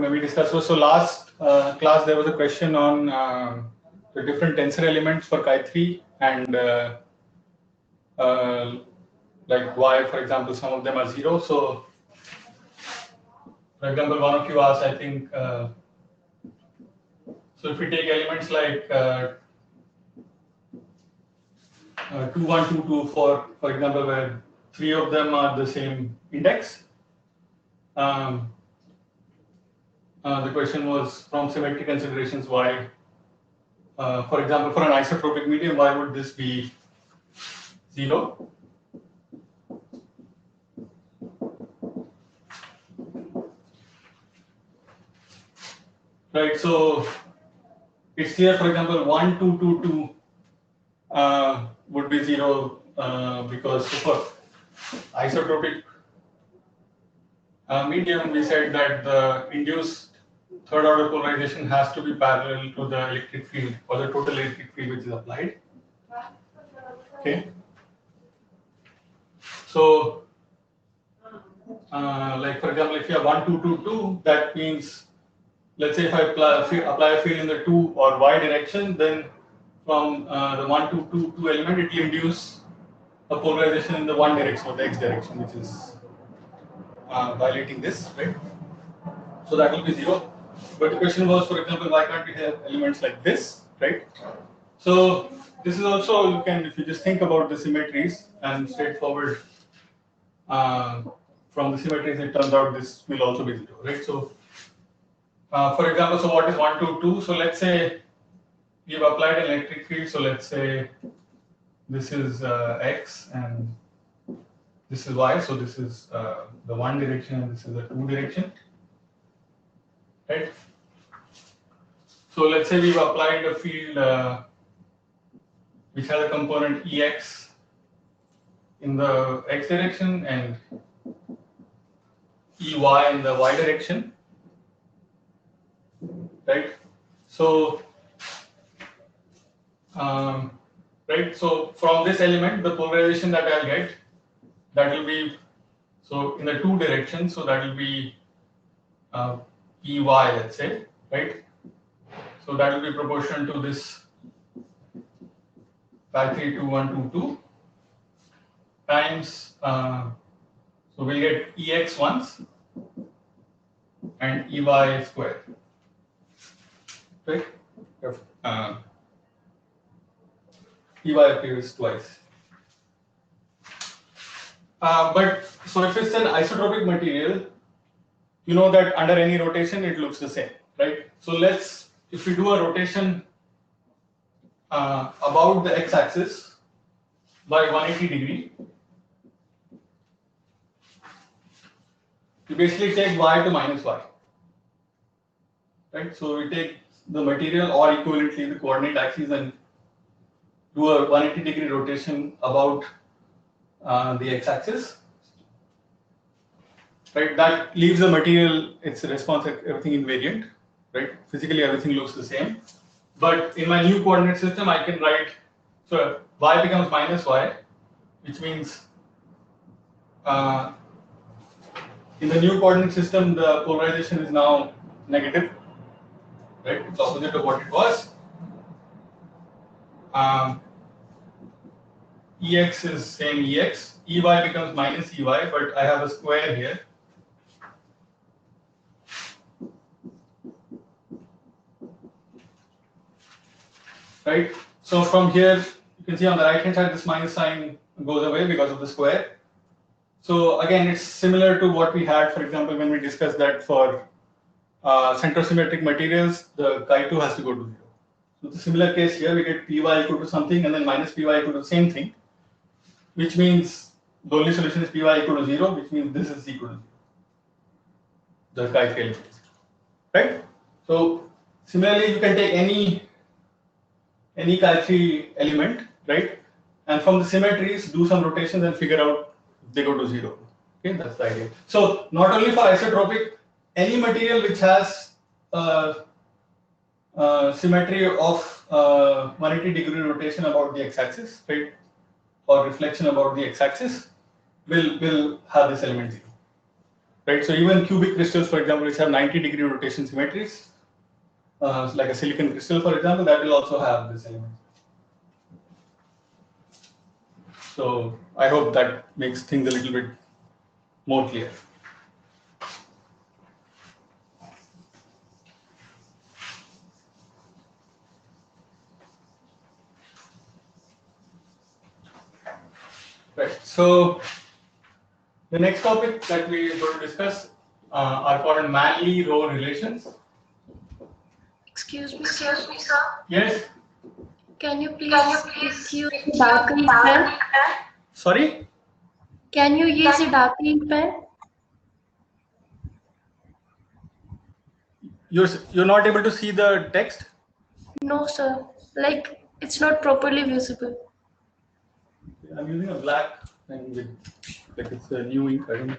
maybe discuss. So last class there was a question on the different tensor elements for chi3 and like why, for example, some of them are 0. So, for example, one of you asked, I think, so if we take elements like 2, 1, 2, 2, 4, for example, where 3 of them are the same index. The question was from symmetry considerations why, for example, for an isotropic medium, why would this be 0? Right, so it's clear, for example, 1, 2, 2, 2 would be 0 because for isotropic medium, we said that the induced third order polarization has to be parallel to the electric field or the total electric field which is applied. Okay. So, like for example, if you have 1, 2, 2, 2, that means, let's say if I apply a field in the 2 or y direction, then from the 1, 2, 2, 2 element, it will induce a polarization in the 1 direction or the x direction, which is violating this, right? So that will be 0. But the question was, for example, why can't we have elements like this, right? So this is also, you can, if you just think about the symmetries and straightforward from the symmetries, it turns out this will also be 0, right? So for example, so what is 1, 2, 2? So let's say we've applied an electric field. So let's say this is x and this is y. So this is the 1 direction and this is the 2 direction, right? So let's say we've applied a field which has a component Ex in the x direction and Ey in the y direction, right? So, right. So from this element, the polarization that I'll get, that will be, so in the 2 directions, so that will be Ey, let's say, right? So that will be proportional to this chi3 2, 1, 2, 2 times, so we'll get Ex once and Ey square, right? Ey appears twice. But so if it's an isotropic material, you know that under any rotation it looks the same, right? So if we do a rotation about the x-axis by 180 degree, we basically take y to minus y, right? So we take the material or equivalently the coordinate axes and do a 180 degree rotation about the x-axis, right? That leaves the material, its response, everything invariant, right? Physically everything looks the same. But in my new coordinate system, I can write, so y becomes minus y, which means in the new coordinate system, the polarization is now negative, right? It's opposite of what it was. Ex is same Ex, Ey becomes minus Ey, but I have a square here. Right? So from here, you can see on the right hand side, this minus sign goes away because of the square. So again, it's similar to what we had, for example, when we discussed that for centrosymmetric materials, the chi2 has to go to 0. So it's a similar case here, we get Py equal to something and then minus Py equal to the same thing, which means the only solution is Py equal to 0, which means this is equal to 0. The chi3 element, right? So similarly, you can take any chi3 element, right? And from the symmetries, do some rotations and figure out if they go to 0. Okay, that's the idea. So not only for isotropic, any material which has symmetry of 180 degree rotation about the x-axis, right, or reflection about the x-axis, will have this element 0. right? So even cubic crystals, for example, which have 90-degree rotation symmetries, like a silicon crystal, for example, that will also have this element. So I hope that makes things a little bit more clear. Right. So the next topic that we are going to discuss are called Manley-Rowe relations. Excuse me, sir. Yes. Can you please use a dark ink pen? Sorry. Can you use a dark ink pen? You're not able to see the text? No, sir. Like it's not properly visible. I'm using a black pen with like it's a new ink. I don't know.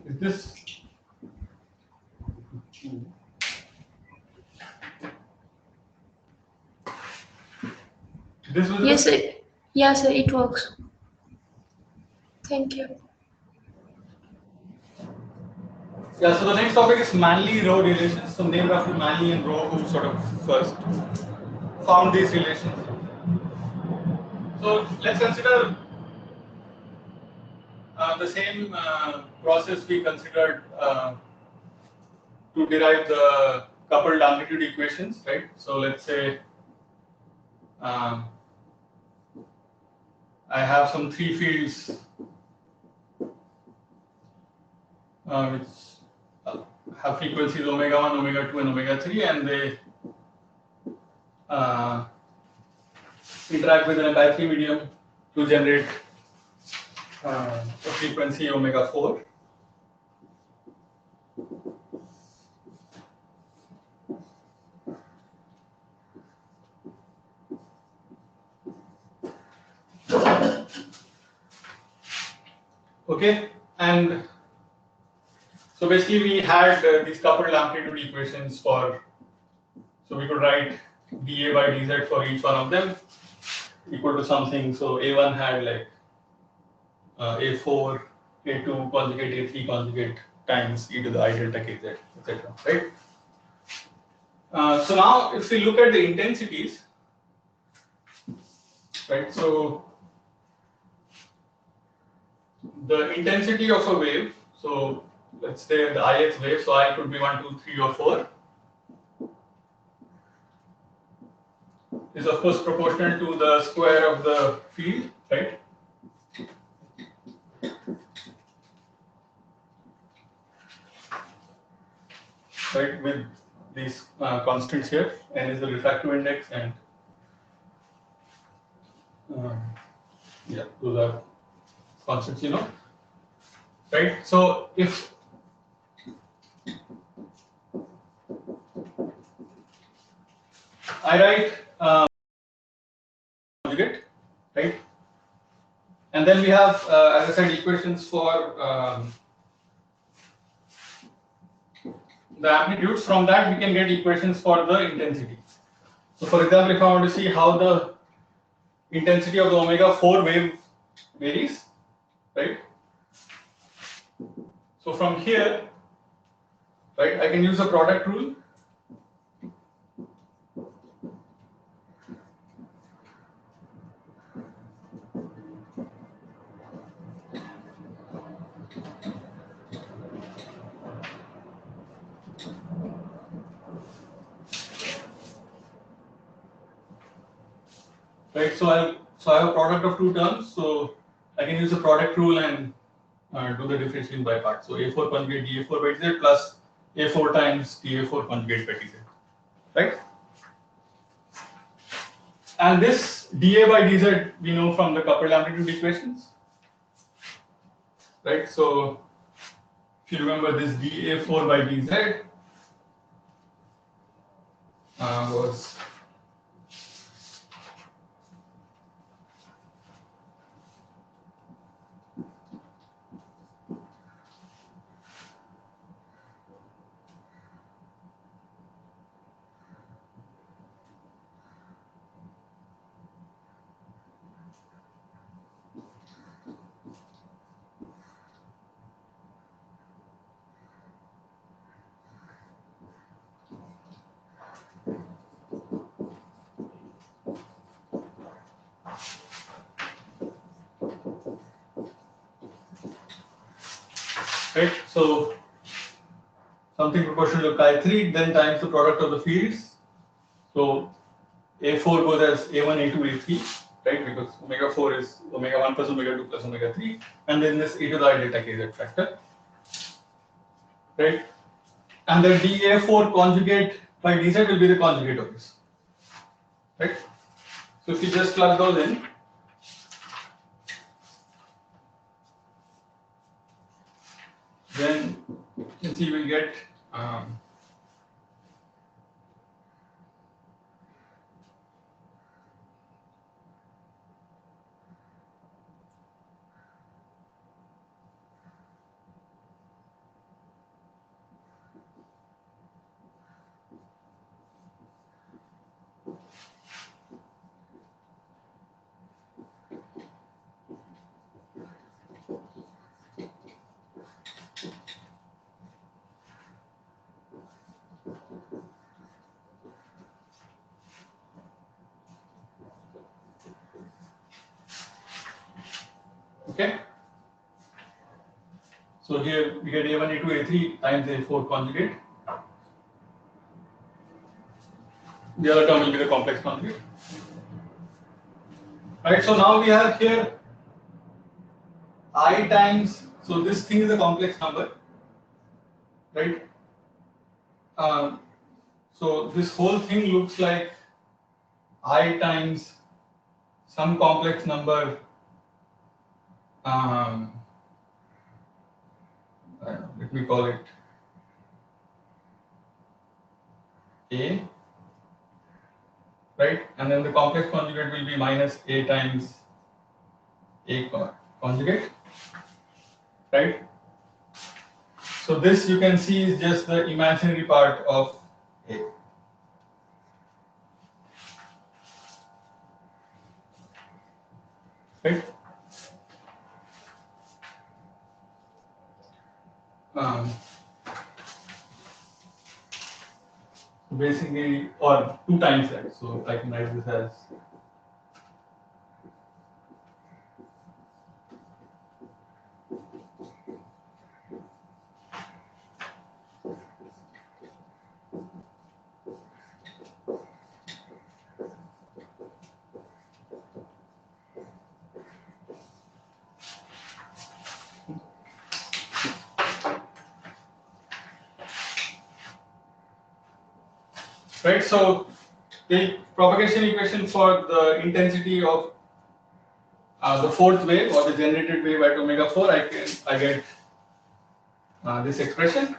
Is this? This visible? Yes, sir. Yeah, sir. It works. Thank you. Yeah, so the next topic is Manley-Rowe relations. So named after Manley and Rowe, who sort of first found these relations. So let's consider the same process we considered to derive the coupled amplitude equations, right? So let's say I have some three fields which have frequencies omega 1, omega 2, and omega 3, and they interact with an anti-free medium to generate a frequency omega 4. Okay, and so basically we had these coupled amplitude equations for, so we could write dA by dz for each one of them equal to something. So A1 had like A4, A2 conjugate, A3 conjugate times e to the I delta kz, etc. Right? So now if we look at the intensities, right? So the intensity of a wave, so let's say the ith wave, so I could be 1, 2, 3, or 4, is of course proportional to the square of the field, right? Right, with these constants here, n is the refractive index, and yeah, those are constants, you know, right? So if I write conjugate, right, and then we have, as I said, equations for the amplitudes. From that, we can get equations for the intensity. So, for example, if I want to see how the intensity of the omega 4 wave varies, right? So, from here, right, I can use the product rule. Right, so I have a product of two terms, so I can use the product rule and do the differentiation by parts. So A4 conjugate dA4 by dz plus A4 times dA4 conjugate by dz, right? And this dA by dz we know from the coupled amplitude equations, right? So if you remember, this dA4 by dz was right? So something proportional to chi3, then times the product of the fields. So A4 goes as A1, A2, A3, right? Because omega 4 is omega 1 plus omega 2 plus omega 3, and then this e to the I delta kz factor, right? And the dA4 conjugate by dz will be the conjugate of this, right? So if you just plug those in, then you can see we'll get okay. So here we get A1, A2, A3 times A4 conjugate. The other term will be the complex conjugate. Right, so now we have here I times, so this thing is a complex number, right? So this whole thing looks like I times some complex number, let me call it A, right? And then the complex conjugate will be minus A times A conjugate, right? So this you can see is just the imaginary part of A. Right? Basically, or 2 times that. So I can write this as right. So the propagation equation for the intensity of the fourth wave or the generated wave at omega 4, I get this expression.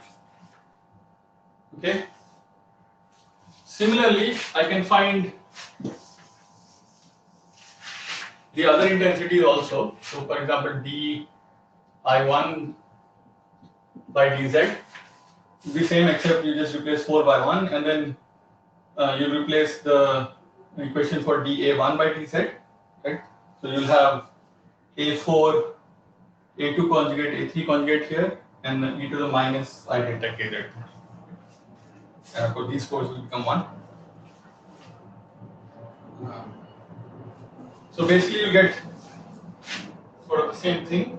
Okay. Similarly, I can find the other intensities also. So, for example, di1 by dz will be same except you just replace 4 by 1, and then you replace the equation for dA1 by dz, right? So you'll have A4, A2 conjugate, A3 conjugate here, and e to the minus I delta kz. So these fours will become 1. So basically you get sort of the same thing.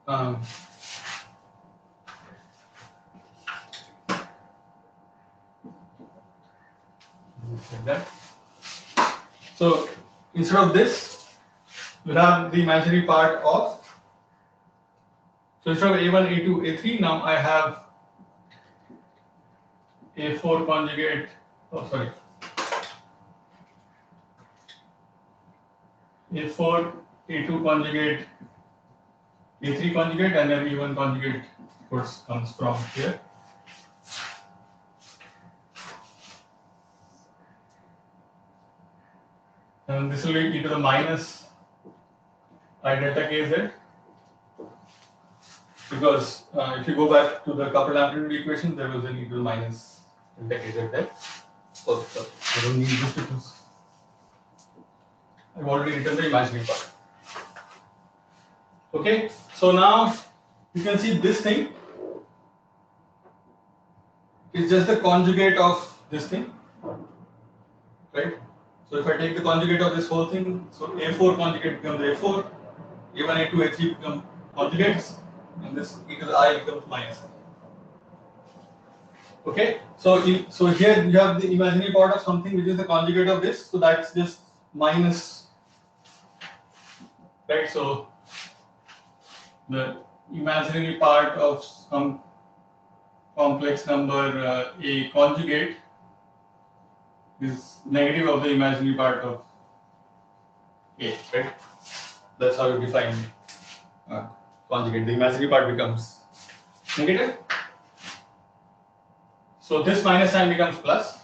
Um, like that. So instead of this, we'll have the imaginary part of, so instead of A1, A2, A3, now I have A4 conjugate, oh sorry, A4, A2 conjugate, A3 conjugate, and then E1 conjugate, of course, comes from here. And this will be e to the minus I delta kz, because if you go back to the coupled amplitude equation, there was an equal minus delta kz there. So I don't need this because I've already written the imaginary part. Okay, so now you can see this thing is just the conjugate of this thing, right? So if I take the conjugate of this whole thing, so A4 conjugate becomes A4, A1, A2, A3 become conjugates, and this e to the I becomes minus I. Okay, so here you have the imaginary part of something which is the conjugate of this, so that's just minus, right? So the imaginary part of some complex number A conjugate is negative of the imaginary part of A, right? That's how you define conjugate. The imaginary part becomes negative. So this minus sign becomes plus.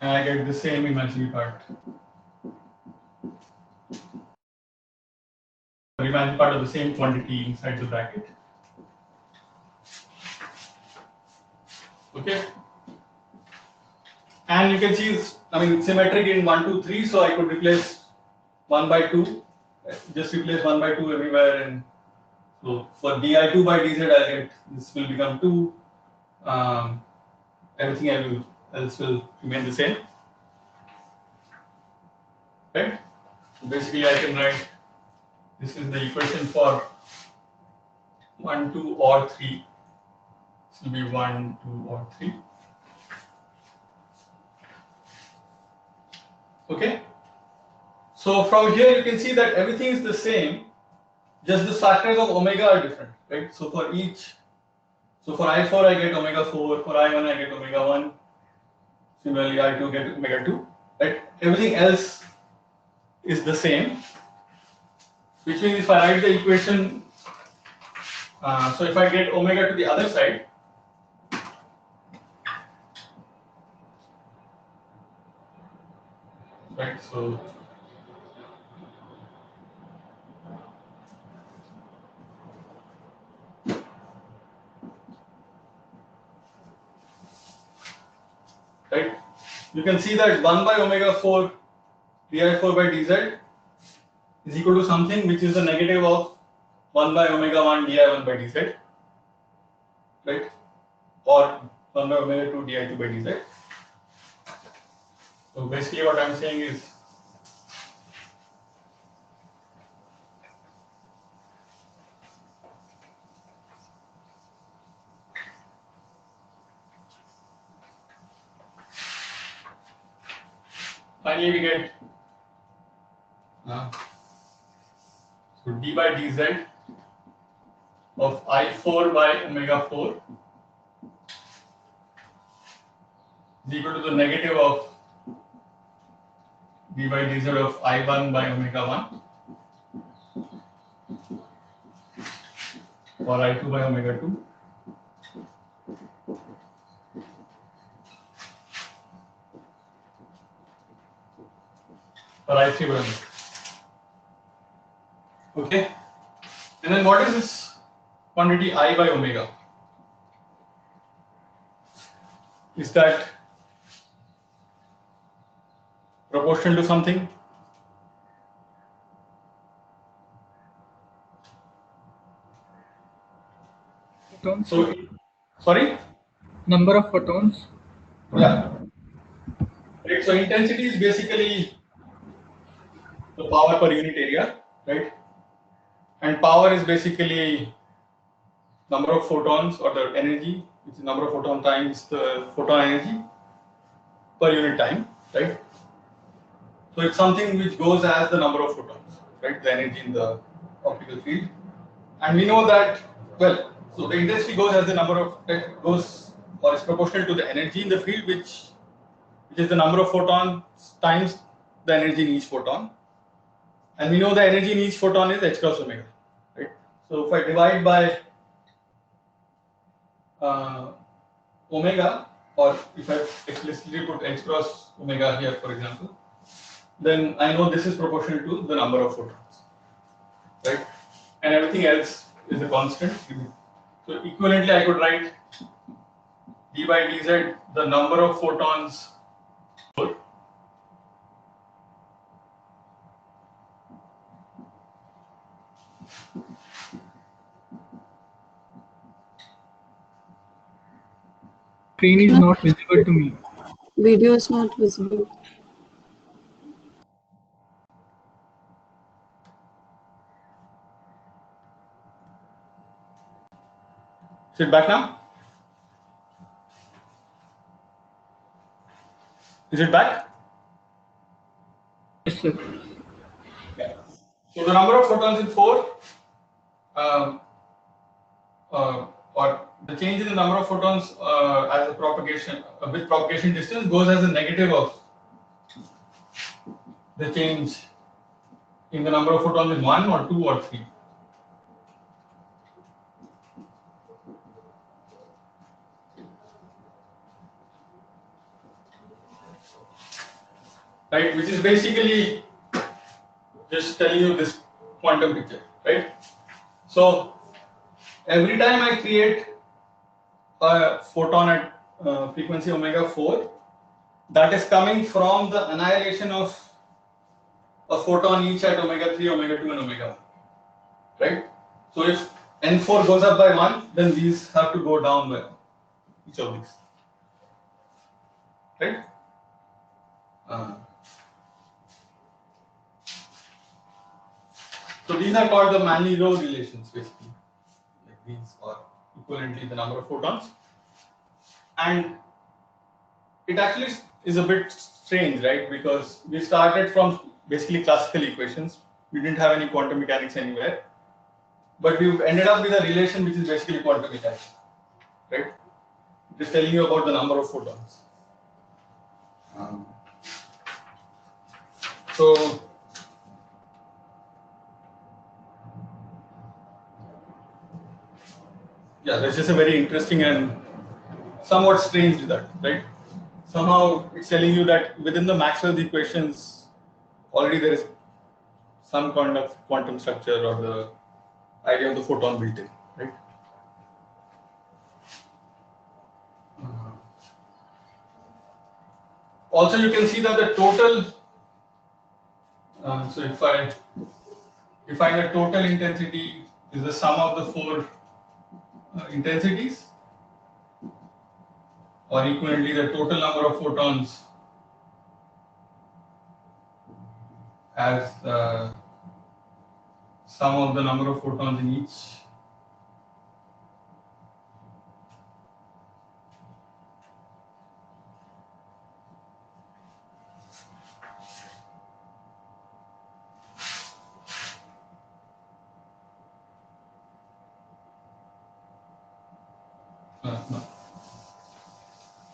And I get the same imaginary part. The imaginary part of the same quantity inside the bracket. Okay. And you can see, I mean, symmetric in 1, 2, 3, so I could replace 1 by 2, just replace 1 by 2 everywhere, and so for di2 by dz, I'll get this will become 2. Everything else will remain the same. Right? So basically, I can write this is the equation for 1, 2, or 3. This will be 1, 2, or 3. Okay. So from here you can see that everything is the same, just the factors of omega are different, right? So for I4 I get omega 4, for I1 I get omega 1, similarly I2 get omega 2, right? Everything else is the same, which means if I write the equation, so if I get omega to the other side, right? So right, you can see that 1 by omega 4 di4 by dz is equal to something which is the negative of 1 by omega 1 di1 by dz, right? Or 1 by omega 2 di2 by dz. So basically what I'm saying is finally we get so d by dz of I4 by omega 4 is equal to the negative of d by dz of I1 by omega 1 or I2 by omega 2 or I3 by omega 2. Okay, and then what is this quantity I by omega? Is that proportional to something? Photons. So, sorry? Number of photons. Yeah. Right. So intensity is basically the power per unit area, right? And power is basically number of photons or the energy, which is number of photon times the photon energy per unit time, right? So it's something which goes as the number of photons, right? The energy in the optical field, and we know that well. So the intensity goes as the number of goes or is proportional to the energy in the field, which is the number of photons times the energy in each photon. And we know the energy in each photon is h cross omega, right? So if I divide by omega, or if I explicitly put h cross omega here, for example, then I know this is proportional to the number of photons, right? And everything else is a constant. So equivalently, I could write d by dz, the number of photons. Screen is not visible to me. Video is not visible. Is it back now? Is it back? Yes, sir. Yeah. So the number of photons in 4, or the change in the number of photons as a propagation with propagation distance goes as a negative of the change in the number of photons in 1 or 2 or 3. Right, which is basically just telling you this quantum picture, right? So every time I create a photon at frequency omega 4, that is coming from the annihilation of a photon each at omega 3, omega 2, and omega 1, right? So if n4 goes up by 1, then these have to go down by 1, each of these, right? So these are called the Manley-Rowe relations, basically. Like these are equivalently the number of photons. And it actually is a bit strange, right? Because we started from basically classical equations. We didn't have any quantum mechanics anywhere. But we've ended up with a relation which is basically quantum mechanics, right? It is telling you about the number of photons. So yeah, that's just a very interesting and somewhat strange result, right? Somehow it's telling you that within the Maxwell's equations, already there is some kind of quantum structure or the idea of the photon built in, right? Also, you can see that the total. So if I define the total intensity is the sum of the 4 intensities, or equivalently the total number of photons as the sum of the number of photons in each. No.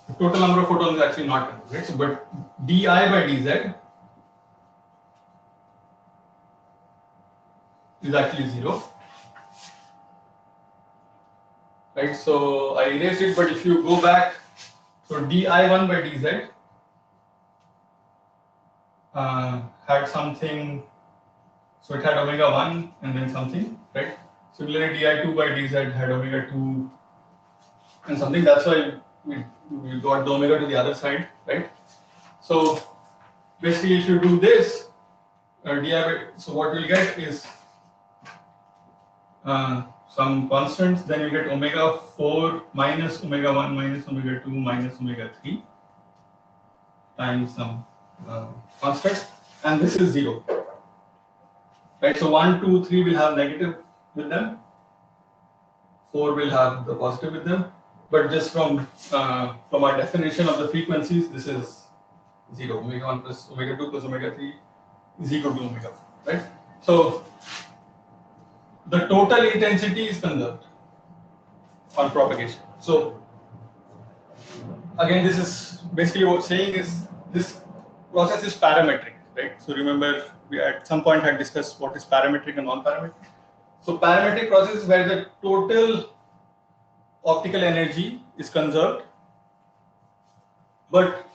The total number of photons is actually not right. So, but di by dz is actually 0. Right, so I erased it, but if you go back, so di1 by dz had something, so it had omega 1 and then something, right? Similarly, di2 by dz had omega 2 and something. That's why we got the omega to the other side, right? So basically, if you do this, so what we'll get is some constants, then you get omega 4 minus omega 1 minus omega 2 minus omega 3 times some constant, and this is 0. Right, so 1, 2, 3 will have negative with them, 4 will have the positive with them, but just from our definition of the frequencies, this is 0. Omega 1 plus omega 2 plus omega 3 is equal to omega 4, right? So the total intensity is conserved on propagation. So again, this is basically what saying is this process is parametric, right? So remember, we at some point had discussed what is parametric and non-parametric. So parametric process is where the total optical energy is conserved but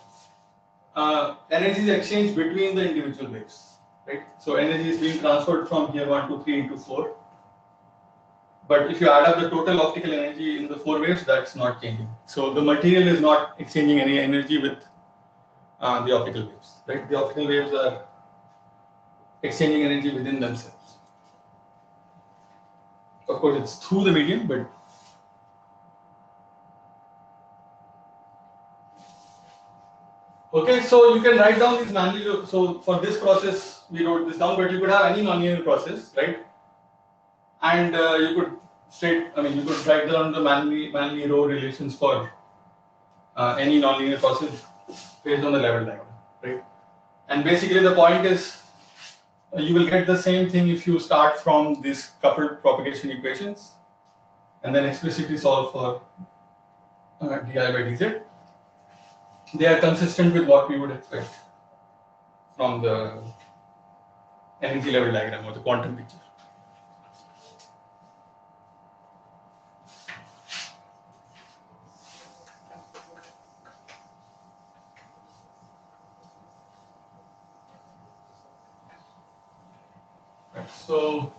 energy is exchanged between the individual waves, right? So energy is being transferred from here 1 to 3 into 4. But if you add up the total optical energy in the 4 waves, that's not changing. So the material is not exchanging any energy with the optical waves, right? The optical waves are exchanging energy within themselves. Of course, it's through the medium, but okay. So you can write down these Manley-Rowe. So for this process, we wrote this down, but you could have any nonlinear process, right? And you could you could write down the Manley-Rowe relations for any nonlinear process based on the level diagram, right? And basically, the point is you will get the same thing if you start from these coupled propagation equations and then explicitly solve for di by dz. They are consistent with what we would expect from the energy level diagram or the quantum picture. Right, so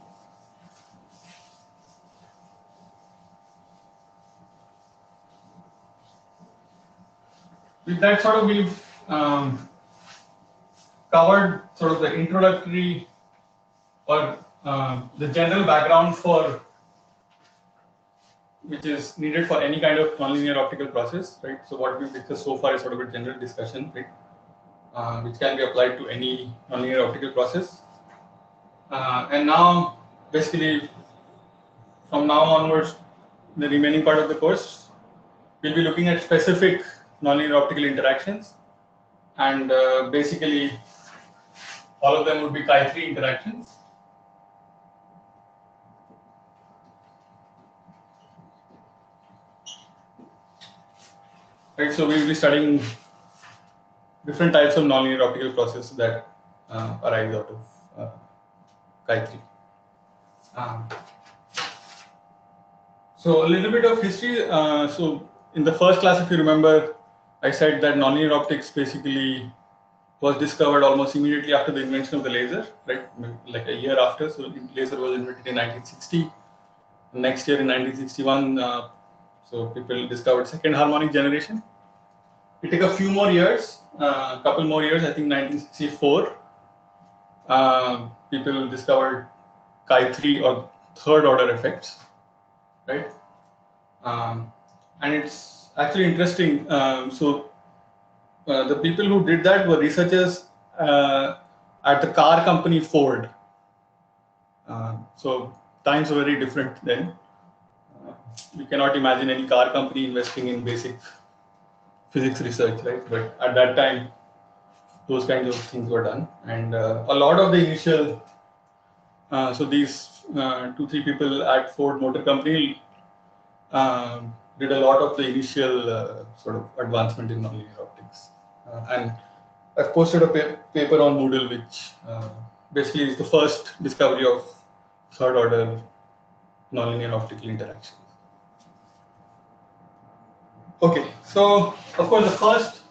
with that sort of we've covered sort of the introductory or the general background for which is needed for any kind of nonlinear optical process, right? So what we've discussed so far is sort of a general discussion, right? Which can be applied to any nonlinear optical process. And now, basically, from now onwards, the remaining part of the course, we'll be looking at specific nonlinear optical interactions, and basically, all of them would be chi3 interactions. Right, so we will be studying different types of nonlinear optical processes that arise out of chi3. So a little bit of history. So in the first class, if you remember, I said that nonlinear optics basically was discovered almost immediately after the invention of the laser, right? Like a year after. So laser was invented in 1960. Next year in 1961, so people discovered second harmonic generation. It took a few more years, a couple more years. I think 1964, people discovered chi3 or third order effects, right? And it's actually interesting. The people who did that were researchers at the car company Ford. So times were very different then. You cannot imagine any car company investing in basic physics research, right? But at that time, those kinds of things were done, and a lot of the initial. So these 2-3 people at Ford Motor Company did a lot of the initial sort of advancement in nonlinear optics, and I've posted a paper on Moodle, which basically is the first discovery of third order nonlinear optical interactions. Okay, so of course the first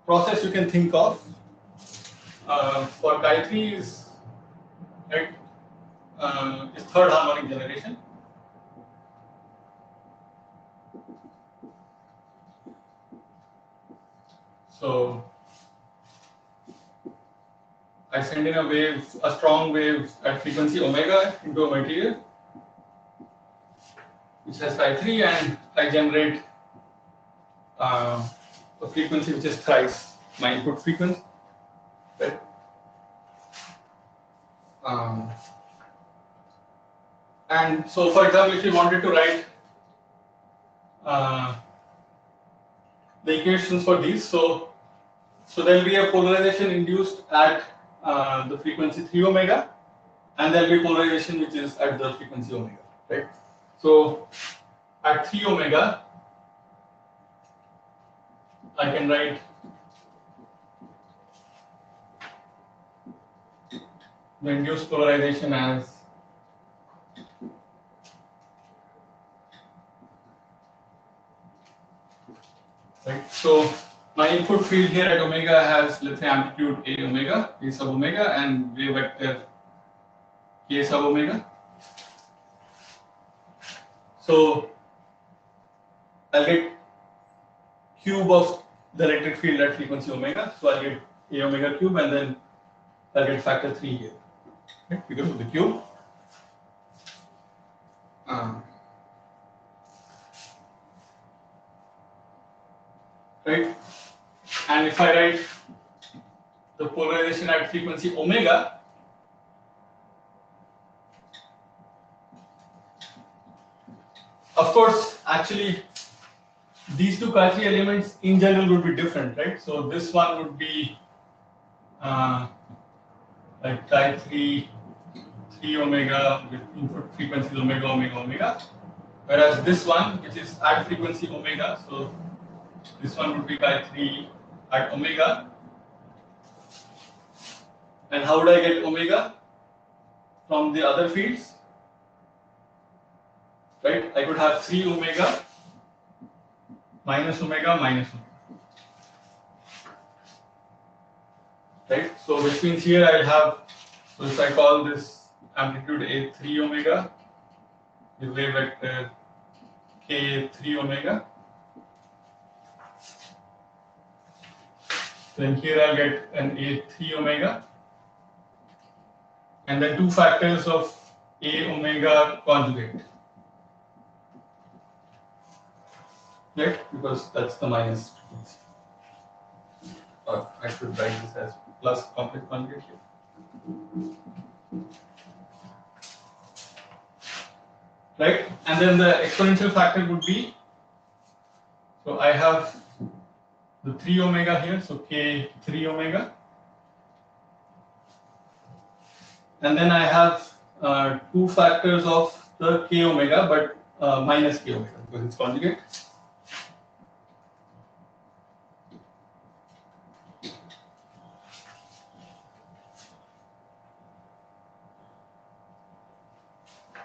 process you can think of for chi3 is, right, is third harmonic generation. So I send in a strong wave at frequency omega into a material which has chi3, and I generate a frequency which is thrice my input frequency, right? And so, for example, if you wanted to write the equations for these, so there will be a polarization induced at the frequency 3 omega, and there will be polarization which is at the frequency omega, right? So at 3 omega, I can write the induced polarization as right. So my input field here at omega has, let's say, amplitude a omega, a sub omega, and wave vector k sub omega. So I'll get cube of the electric field at frequency omega. So I'll get a omega cube, and then I'll get factor 3 here, right, because of the cube. Right, and if I write the polarization at frequency omega, of course, actually, these two chi3 elements in general would be different, right? So this one would be like chi3 3 omega with input frequencies omega, omega, omega, whereas this one, which is at frequency omega, so this one would be chi3 at omega. And how would I get omega from the other fields? Right, I could have 3 omega minus omega minus omega. Right, so which means here I'll have, so if I call this amplitude a 3 omega, the wave vector k 3 omega, then here I'll get an a 3 omega, and then two factors of a omega conjugate. Right, because that's the minus frequency. Or I should write this as plus complex conjugate here. Right, and then the exponential factor would be, so I have the 3 omega here, so k 3 omega, and then I have two factors of the k omega, but minus k omega because it's conjugate.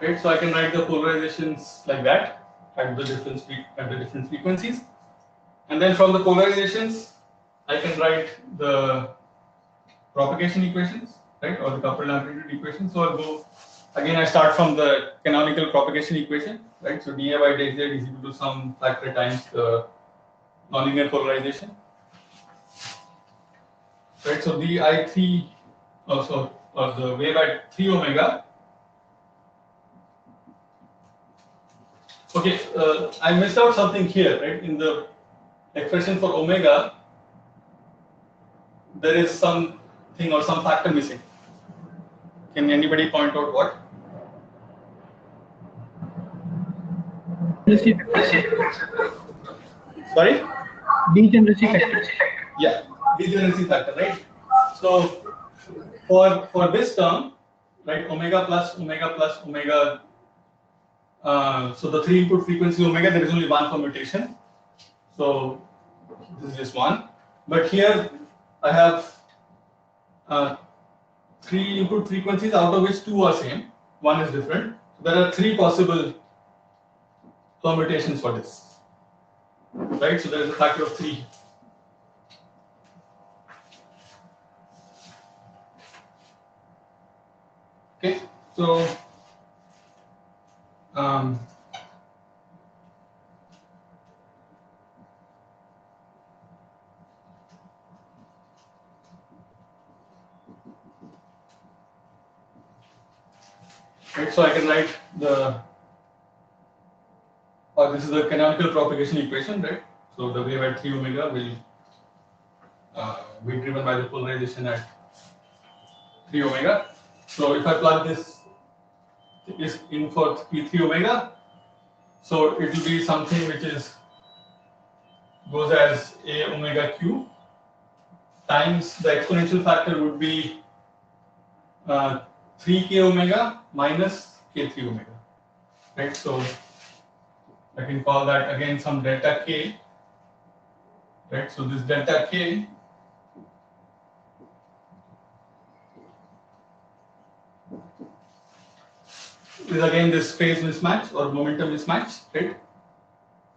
Right, so I can write the polarizations like that at the different frequencies, and then from the polarizations, I can write the propagation equations, right, or the coupled amplitude equation. So I'll go again. I start from the canonical propagation equation, right? So dA by dz is equal to some factor times the nonlinear polarization, right? So di3 also, or the wave at 3 omega. Okay, I missed out something here, right? In the expression for omega, there is something or some factor missing. Can anybody point out what? Sorry? Degeneracy factor. Yeah, degeneracy factor, right? So for this term, right, omega plus omega. So the 3 input frequency omega, there is only one permutation. So this is just one. But here I have 3 input frequencies, out of which 2 are same. One is different. So there are 3 possible permutations for this. Right? So there is a factor of 3. Okay. So right, so I can write the, or this is the canonical propagation equation, right? So the wave at 3 omega will be driven by the polarization at 3 omega. So if I plug this is in for 3 omega, so it will be something which is goes as a omega cube times the exponential factor would be 3k omega minus k3 omega, right? So I can call that again some delta k, right? So this delta k is again this phase mismatch or momentum mismatch, right?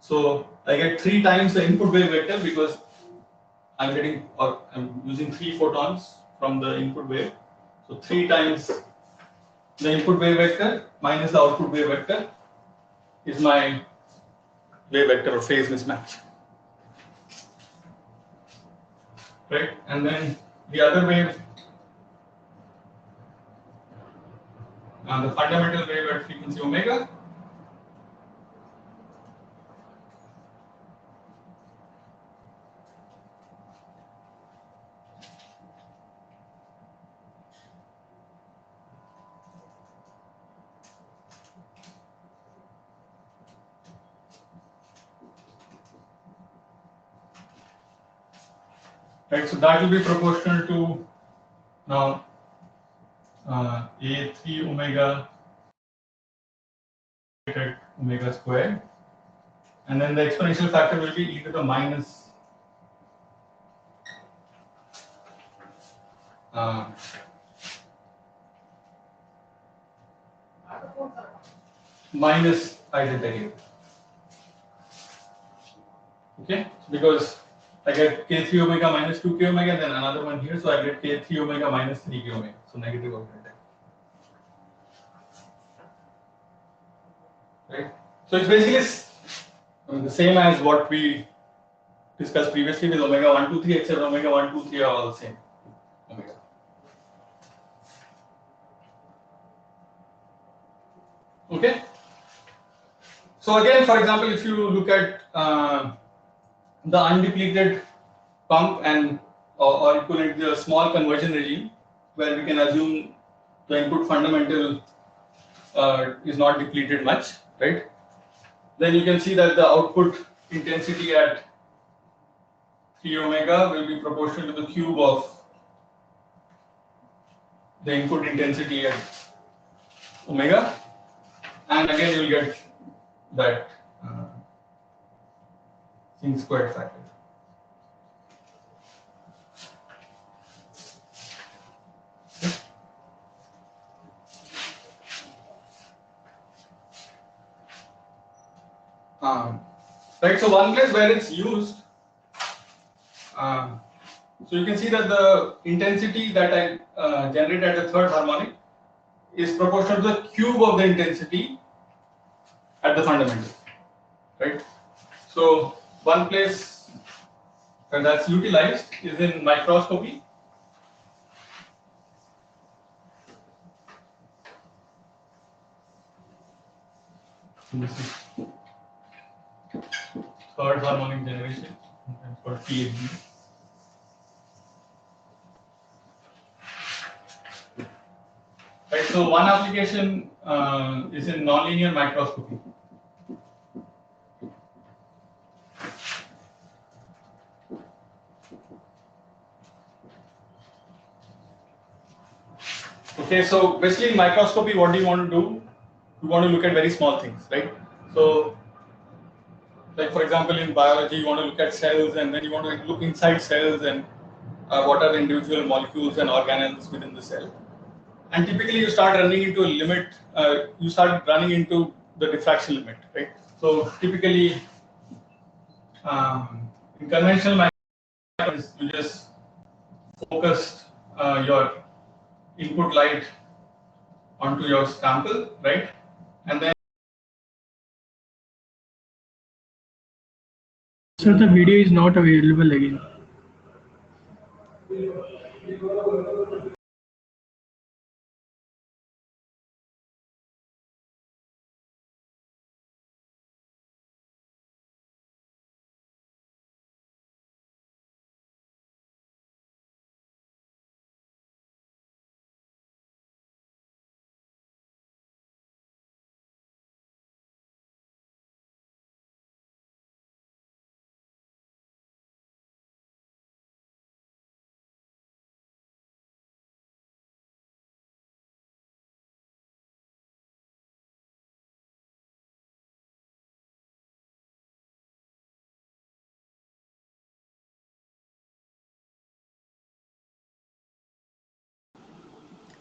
So I get 3 times the input wave vector because I'm getting, or I'm using 3 photons from the input wave. So 3 times the input wave vector minus the output wave vector is my wave vector or phase mismatch. Right? And then the other wave, the fundamental wave at frequency omega. Right, so that will be proportional to now A3 omega at omega squared, and then the exponential factor will be e to the minus minus I delta A. Okay, because I get K3 omega minus 2K omega, then another one here, so I get K3 omega minus 3K omega, so negative of delta. Right? So it's basically the same as what we discussed previously with omega 1, 2, 3, except omega 1, 2, 3 are all the same omega. Okay. So again, for example, if you look at the undepleted pump and or equivalent to a small conversion regime, where we can assume the input fundamental is not depleted much, right? Then you can see that the output intensity at 3 omega will be proportional to the cube of the input intensity at omega, and again you will get that sin squared factor. Right, so one place where it's used, so you can see that the intensity that I generate at the third harmonic is proportional to the cube of the intensity at the fundamental, right? So one place where that's utilized is in microscopy. This is third harmonic generation, for THG. Right, so one application is in nonlinear microscopy. Okay, so basically in microscopy, what do you want to do? You want to look at very small things, right? So, like for example, in biology, you want to look at cells, and then you want to look inside cells and what are the individual molecules and organelles within the cell. And typically, you start running into a limit. You start running into the diffraction limit, right? So typically, in conventional microscopy, you just focus your input light onto your sample, right? And then Sir, the video is not available again.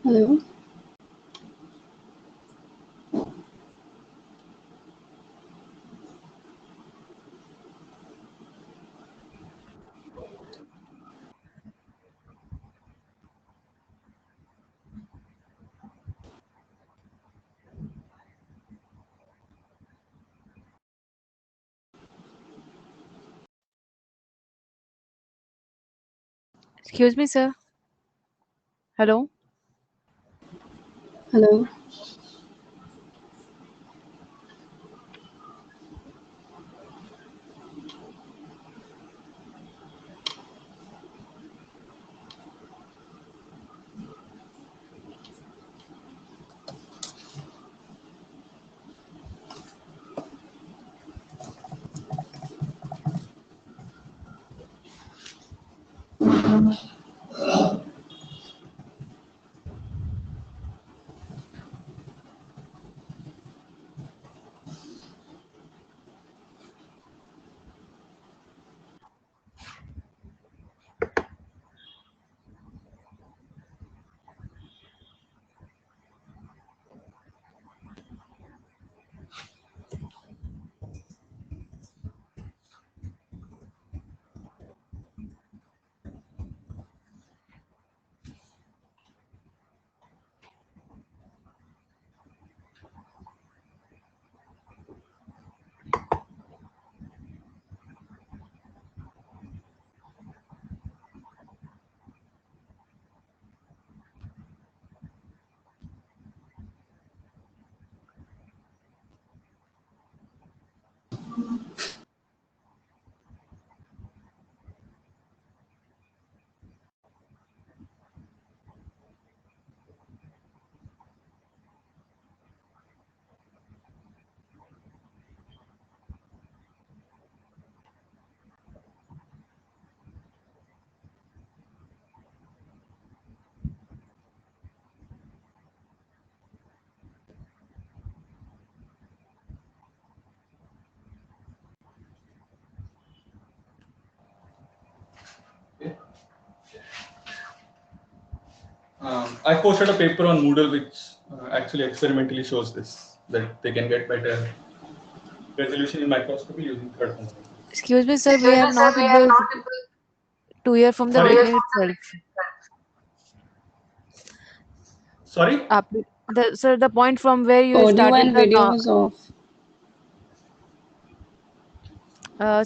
Hello. Excuse me, sir. Hello. Hello. I posted a paper on Moodle which actually experimentally shows this, that they can get better resolution in microscopy using third harmonic. Excuse me, sir. We are not able to hear from the Sorry? beginning itself. Sorry? Sir, the point from where you Audio started and video is off.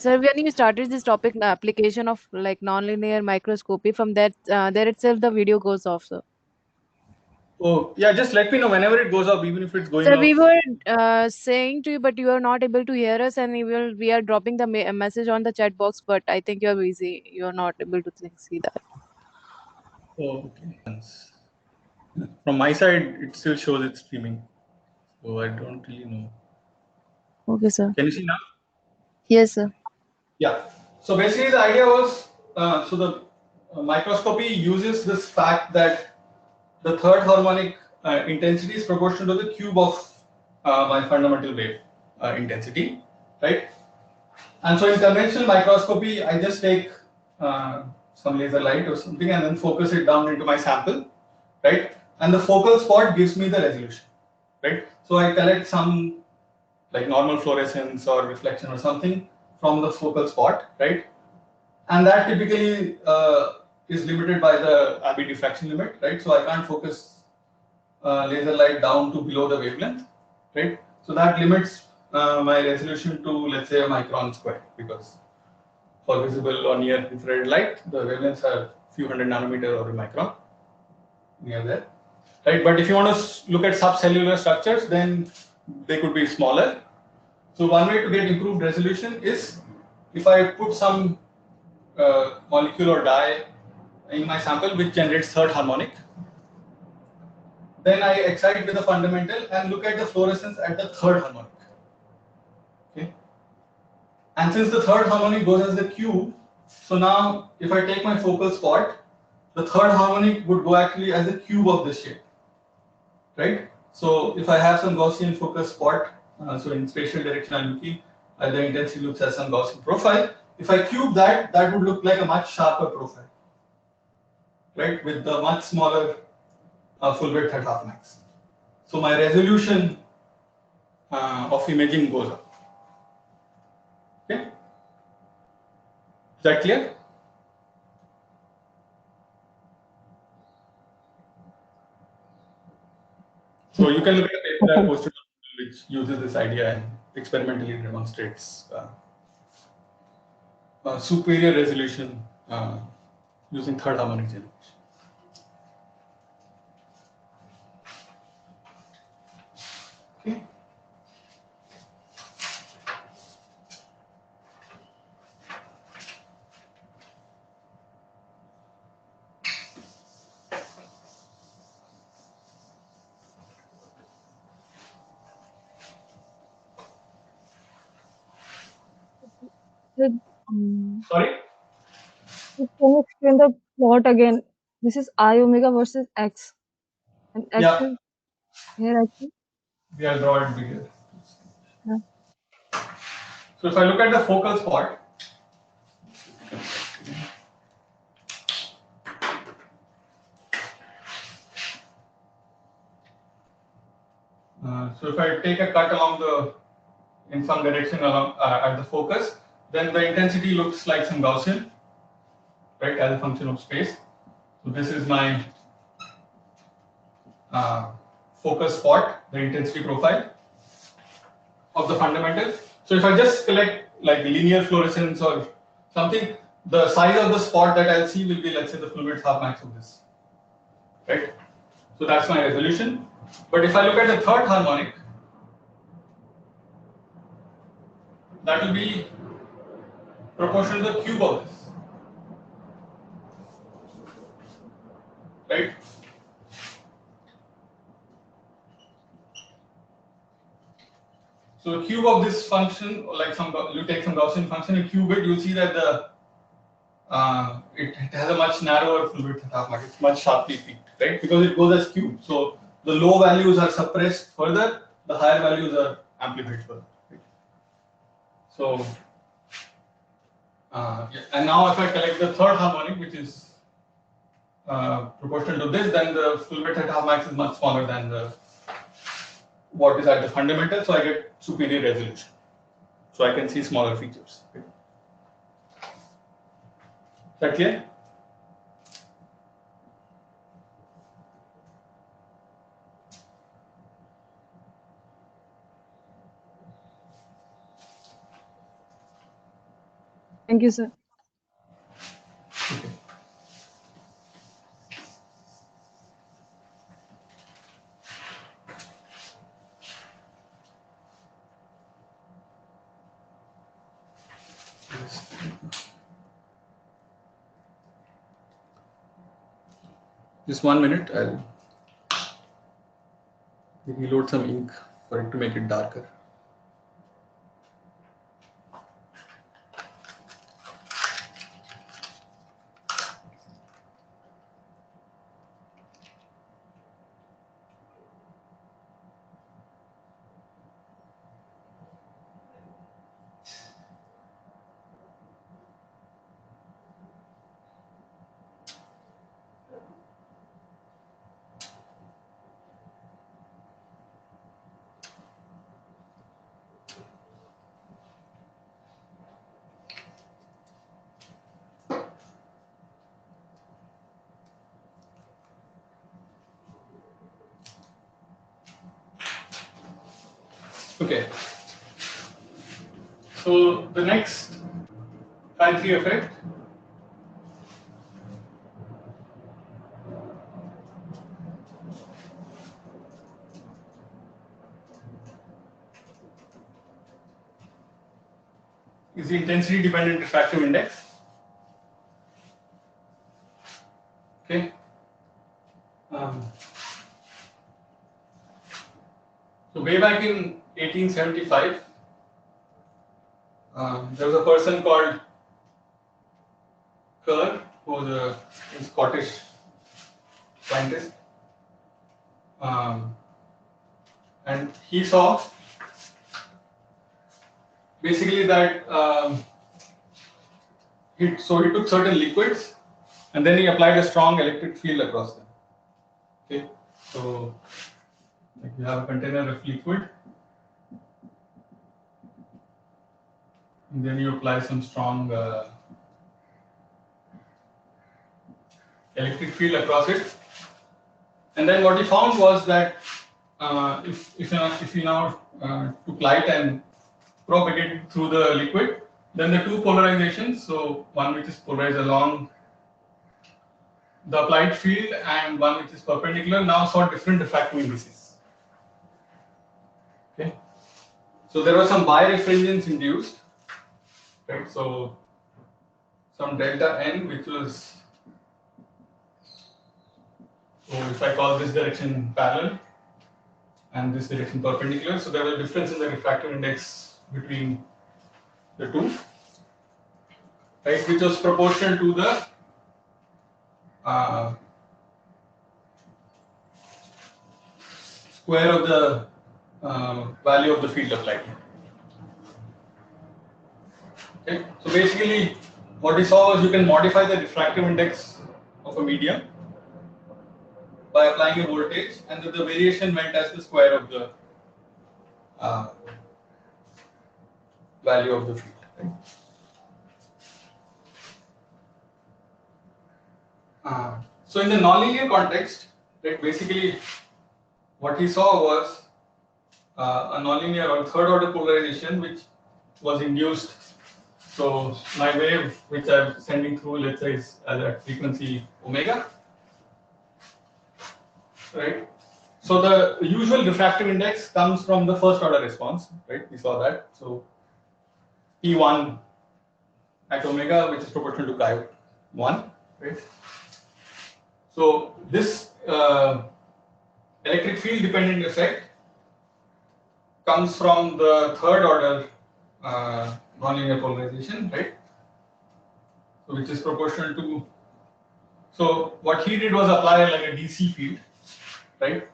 sir, when you started this topic, the application of like nonlinear microscopy, from that there itself the video goes off, sir. Oh, yeah, just let me know whenever it goes off, even if it's going Sir, off. we were saying to you, but you are not able to hear us, and we are dropping the message on the chat box, but I think you are busy. You are not able to see that. Oh, okay. From my side, it still shows it's streaming. So I don't really know. Okay, sir. Can you see now? Yes, sir. Yeah. So basically, the idea was so the microscopy uses this fact that the third harmonic intensity is proportional to the cube of my fundamental wave intensity, right? And so in conventional microscopy, I just take some laser light or something and then focus it down into my sample, right? And the focal spot gives me the resolution, right? So I collect some like normal fluorescence or reflection or something from the focal spot, right? And that typically is limited by the Abbey diffraction limit, right? So I can't focus laser light down to below the wavelength, right? So that limits my resolution to, let's say, a micron square, because for visible or near infrared light, the wavelengths are few hundred nanometer or a micron near there, right? But if you want to look at subcellular structures, then they could be smaller. So one way to get improved resolution is if I put some molecule or dye in my sample which generates third harmonic, then I excite with the fundamental and look at the fluorescence at the third harmonic. Okay. And since the third harmonic goes as the cube, so now if I take my focal spot, the third harmonic would go actually as the cube of this shape, right? So if I have some Gaussian focus spot, so in spatial direction I'm looking, the intensity looks as some Gaussian profile. If I cube that, that would look like a much sharper profile, right? With the much smaller full width at half max. So my resolution of imaging goes up. Okay, is that clear? So you can look at the paper I posted which uses this idea and experimentally demonstrates superior resolution using third harmonic generation. Okay. Sorry? Can you explain the plot again? This is I omega versus X. And X Yeah. is here actually. We are draw it bigger. Yeah. So if I look at the focal spot, so if I take a cut along in some direction along at the focus, then the intensity looks like some Gaussian, right, as a function of space. So this is my focus spot, the intensity profile of the fundamental. So if I just collect like linear fluorescence or something, the size of the spot that I'll see will be, let's say, the full width half max of this, right? So that's my resolution. But if I look at the third harmonic, that will be proportional to the cube of this, right? So the cube of this function, like you take some Gaussian function and cube it, you'll see that it has a much narrower full width half max. It's much sharply peaked, right? Because it goes as cube. So the low values are suppressed further, the higher values are amplified further. Right? So, and now if I collect the third harmonic, which is proportional to this, then the full width at half max is much smaller than what is at the fundamental, so I get superior resolution. So I can see smaller features. Right? Is that clear? Thank you, sir. Okay. Just 1 minute, I'll reload some ink for it to make it darker. Okay. So the next fancy effect is the intensity dependent refractive index. Okay. So way back in 1875, there was a person called Kerr, who was a Scottish scientist, and he saw basically that he took certain liquids and then he applied a strong electric field across them. Okay, so like you have a container of liquid, and then you apply some strong electric field across it, and then what he found was that if you now took light and propagate it through the liquid, then the two polarizations, so one which is polarized along the applied field and one which is perpendicular now saw different refractive indices. Okay, so there was some birefringence induced, right? So some delta n, which was, so if I call this direction parallel and this direction perpendicular, so there was a difference in the refractive index between the two, right, which was proportional to the square of the value of the field applied. Okay, so basically what we saw was you can modify the refractive index of a medium by applying a voltage, and that the variation went as the square of the value of the field. Right? So in the nonlinear context, right, basically what we saw was a nonlinear or third order polarization which was induced. So my wave which I'm sending through, let's say, is at frequency omega, right? So the usual refractive index comes from the first order response, right? We saw that. So P1 at omega, which is proportional to chi 1, right? So this electric field dependent effect comes from the third order nonlinear polarization, right? So which is proportional to, so what he did was apply like a DC field, right?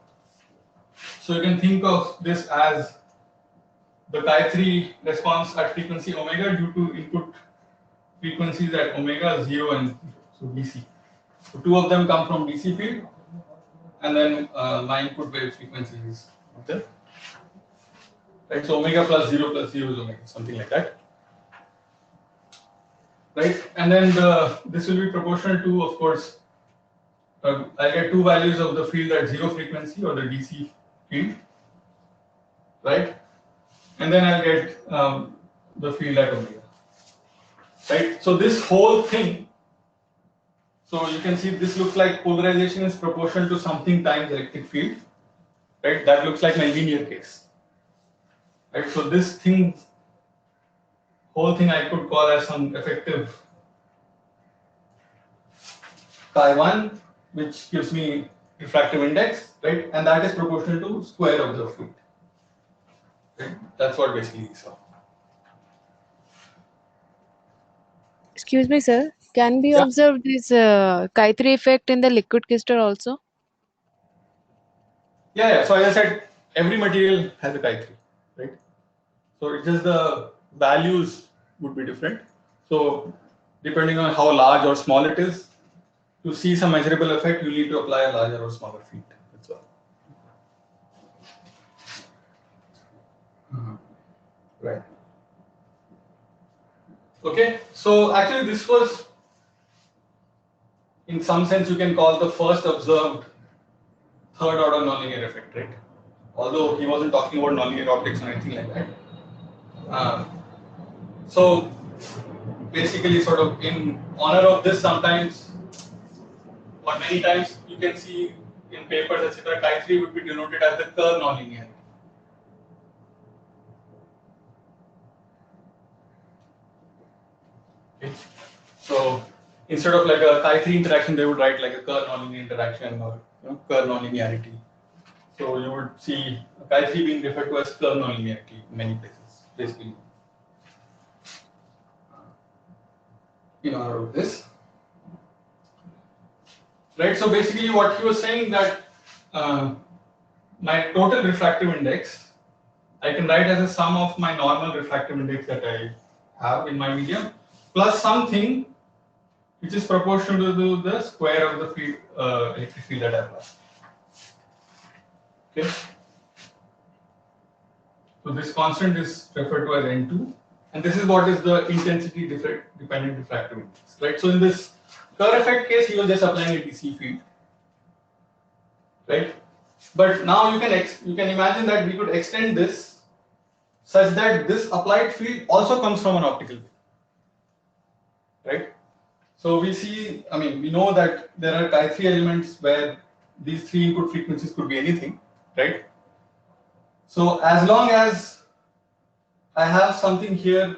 So you can think of this as the chi3 response at frequency omega due to input frequencies at omega 0 and so DC. So two of them come from DC field, and then my input wave frequency is okay. Right, so omega plus 0 is omega, something like that. Right, and then this will be proportional to, of course, I get two values of the field at 0 frequency or the DC field, right? And then I'll get the field at omega, right? So this whole thing, so you can see this looks like polarization is proportional to something times electric field, right? That looks like my linear case, right? So this thing, whole thing I could call as some effective chi1, which gives me refractive index, right? And that is proportional to square of the field. Right? That's what basically we saw. Excuse me, sir. Can we observe this chi3 effect in the liquid crystal also? Yeah. So as I said, every material has a chi3, right? So it's just the values would be different. So depending on how large or small it is, to see some measurable effect, you need to apply a larger or smaller field. That's all. Right. Okay. So actually, this was, in some sense, you can call the first observed third order nonlinear effect, right? Although he wasn't talking about nonlinear optics or anything like that. So basically, sort of in honor of this, sometimes or many times you can see in papers, etc., chi3 would be denoted as the Kerr nonlinearity. Okay. So instead of like a chi3 interaction, they would write like a Kerr nonlinear interaction or Kerr nonlinearity. So you would see chi3 being referred to as Kerr nonlinearity in many places, basically. In honor of this. Right, so basically what he was saying that my total refractive index, I can write as a sum of my normal refractive index that I have in my medium, plus something which is proportional to the square of the field, electric field that I apply. Okay. So this constant is referred to as N2, and this is what is the intensity dependent refractive index, right? So in this Kerr effect case, he was just applying a DC field, right? But now you can imagine that we could extend this such that this applied field also comes from an optical wave, right? So we see, I mean, we know that there are chi3 elements where these 3 input frequencies could be anything, right? So as long as I have something here,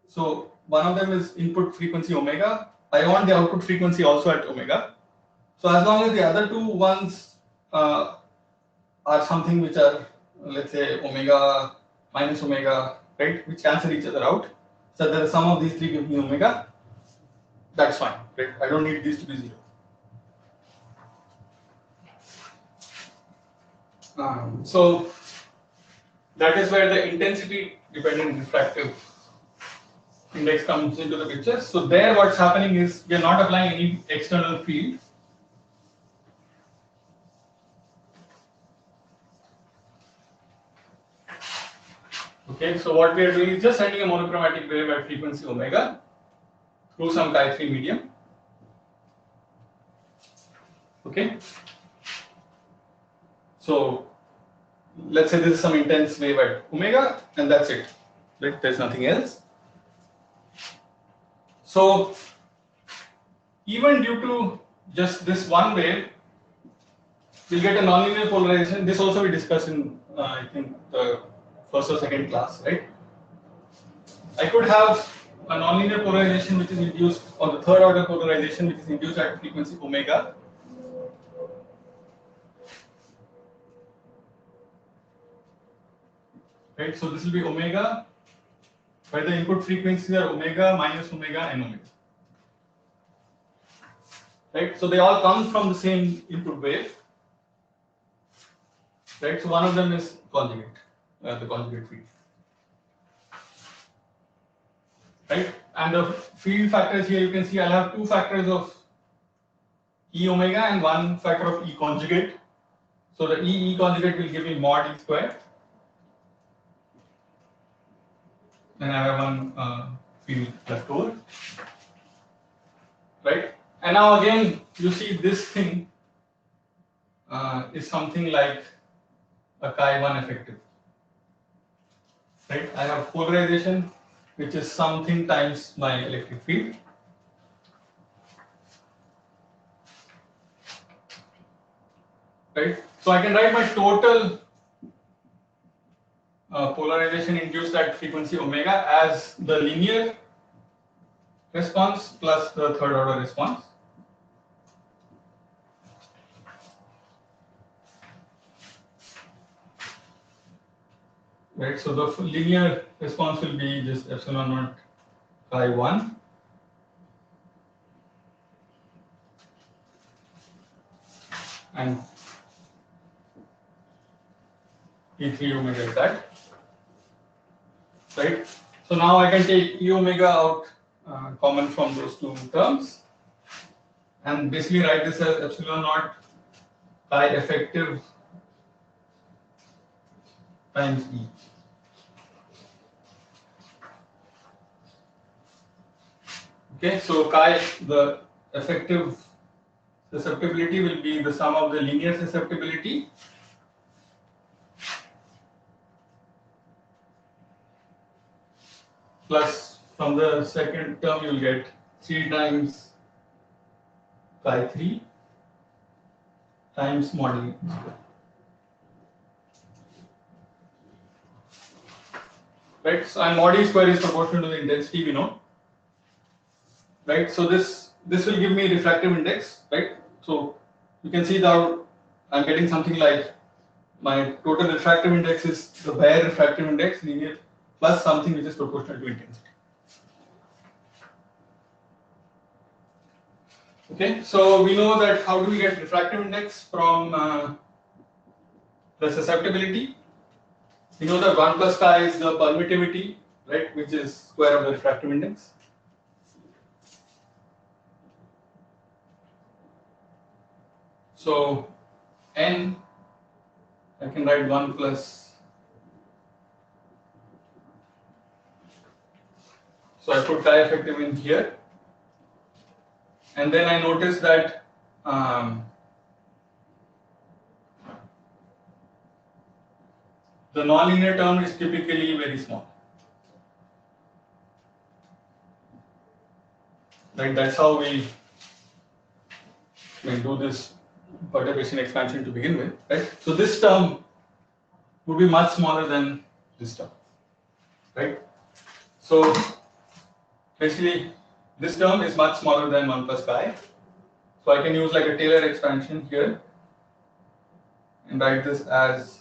so one of them is input frequency omega, I want the output frequency also at omega. So as long as the other two ones are something which are, let's say, omega minus omega, right, which cancel each other out, so that the sum of these 3 give me omega, that's fine, right? I don't need these to be 0. So that is where the intensity dependent refractive index comes into the picture. So there what's happening is we are not applying any external field. Okay, so what we are doing is just sending a monochromatic wave at frequency omega through some chi3 medium. Okay, so let's say this is some intense wave at omega, and that's it, right? There's nothing else. So even due to just this one wave, we'll get a nonlinear polarization. This also we discussed in I think the first or second class, right? I could have a nonlinear polarization which is induced, or the third order polarization which is induced at frequency omega. Right, so this will be omega, where the input frequencies are omega, minus omega, and omega. Right, so they all come from the same input wave. Right, so one of them is conjugate, the conjugate field. Right, and the field factors here you can see I'll have 2 factors of E omega and 1 factor of E conjugate. So the E conjugate will give me mod E square. Then I have one field left over. Right, and now again you see this thing is something like a chi1 effective. Right, I have polarization which is something times my electric field. Right, so I can write my total polarization induced at frequency omega as the linear response plus the third order response. Right, so the linear response will be just epsilon naught chi1 and E3 omega is that. Right, so now I can take E omega out common from those two terms and basically write this as epsilon naught chi effective times E. Okay, so chi, the effective susceptibility will be the sum of the linear susceptibility plus from the second term you will get 3 times chi3 times mod E square. Right, so and mod E square is proportional to the intensity we know. Right, so this will give me refractive index, right? So you can see that I'm getting something like my total refractive index is the bare refractive index linear plus something which is proportional to intensity. Okay, so we know that how do we get refractive index from the susceptibility? We know that 1 plus chi is the permittivity, right, which is square of the refractive index. So n, I can write 1 plus, so I put chi effective in here, and then I notice that the nonlinear term is typically very small. right? That's how we do this perturbation expansion to begin with, right? So this term would be much smaller than this term, right? So basically, this term is much smaller than 1 plus chi. So I can use like a Taylor expansion here and write this as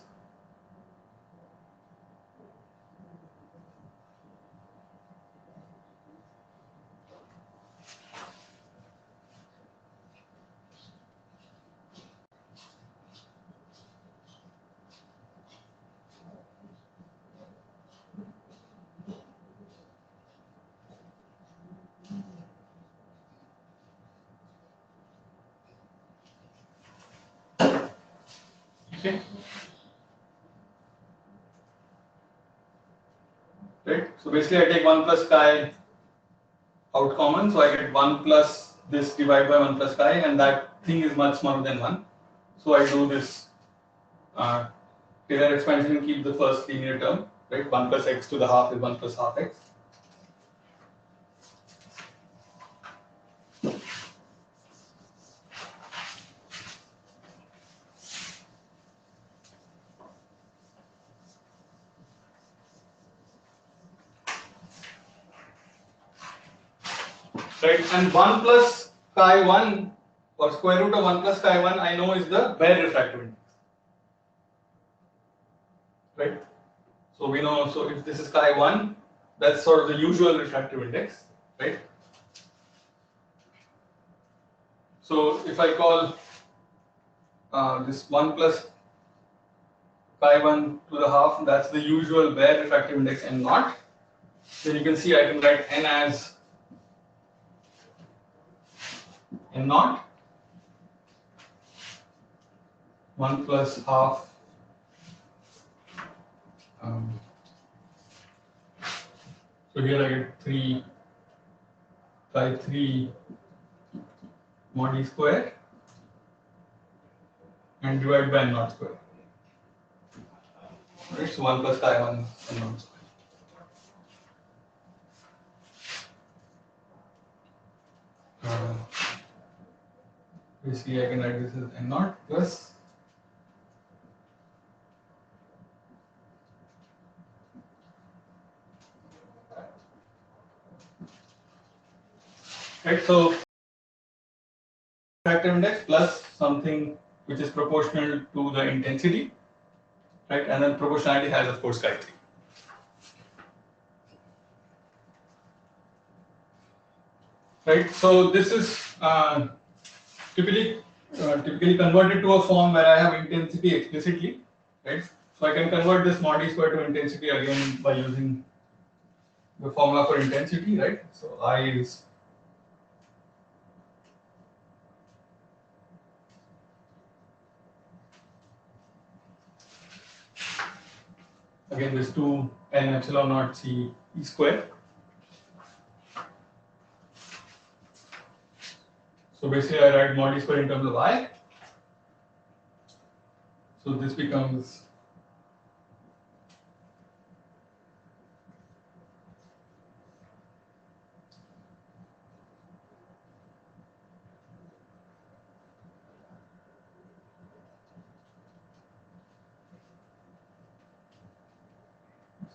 okay, right? So basically, I take 1 plus chi out common, so I get 1 plus this divided by 1 plus chi, and that thing is much smaller than 1. So I do this Taylor expansion and keep the first linear term, right? 1 plus x to the half is 1 plus half x. Right, and 1 plus chi 1 or square root of 1 plus chi 1 I know is the bare refractive index, right? So we know, so if this is chi 1, that's sort of the usual refractive index, right? So if I call this 1 plus chi 1 to the half, that's the usual bare refractive index n naught, then you can see I can write n as n naught 1 plus half so here I get 3 chi 3 mod e square and divide by n naught square. Right, so 1 plus chi 1 n naught square. Basically, I can write this as n naught plus right. So refractive index plus something which is proportional to the intensity, right? And then proportionality has of course chi 3. Right. So this is typically converted to a form where I have intensity explicitly, right? So I can convert this mod e square to intensity again by using the formula for intensity, right? So I is again this 2 n epsilon naught c e square. So basically I write mod e square in terms of I. So this becomes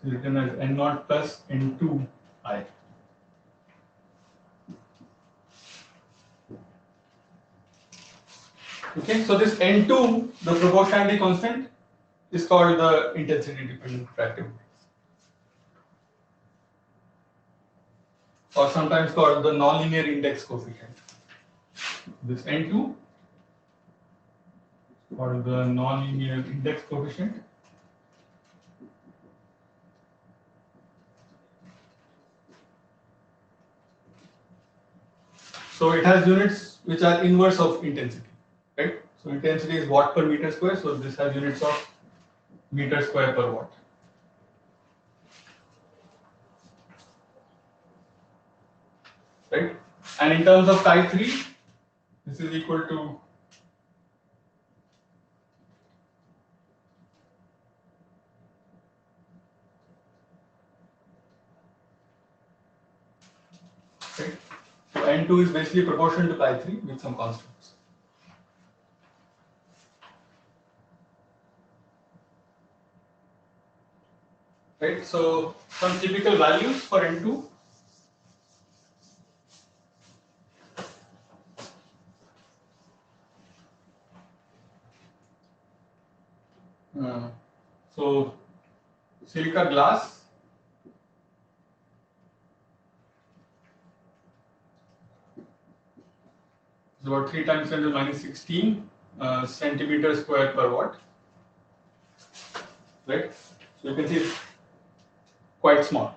written as n naught plus n2 I. Okay, so this n2, the proportionality constant, is called the intensity dependent refractive index, or sometimes called the nonlinear index coefficient. This n2 is called the nonlinear index coefficient. So it has units which are inverse of intensity, right? So intensity is watt per meter square, so this has units of meter square per watt. Right? And in terms of chi 3, this is equal to right? So N2 is basically proportional to pi3 with some constants. Right, so some typical values for N2. So silica glass is about 3 times 10 to the minus 16 centimeter square per watt. Right, so you can see it's quite small.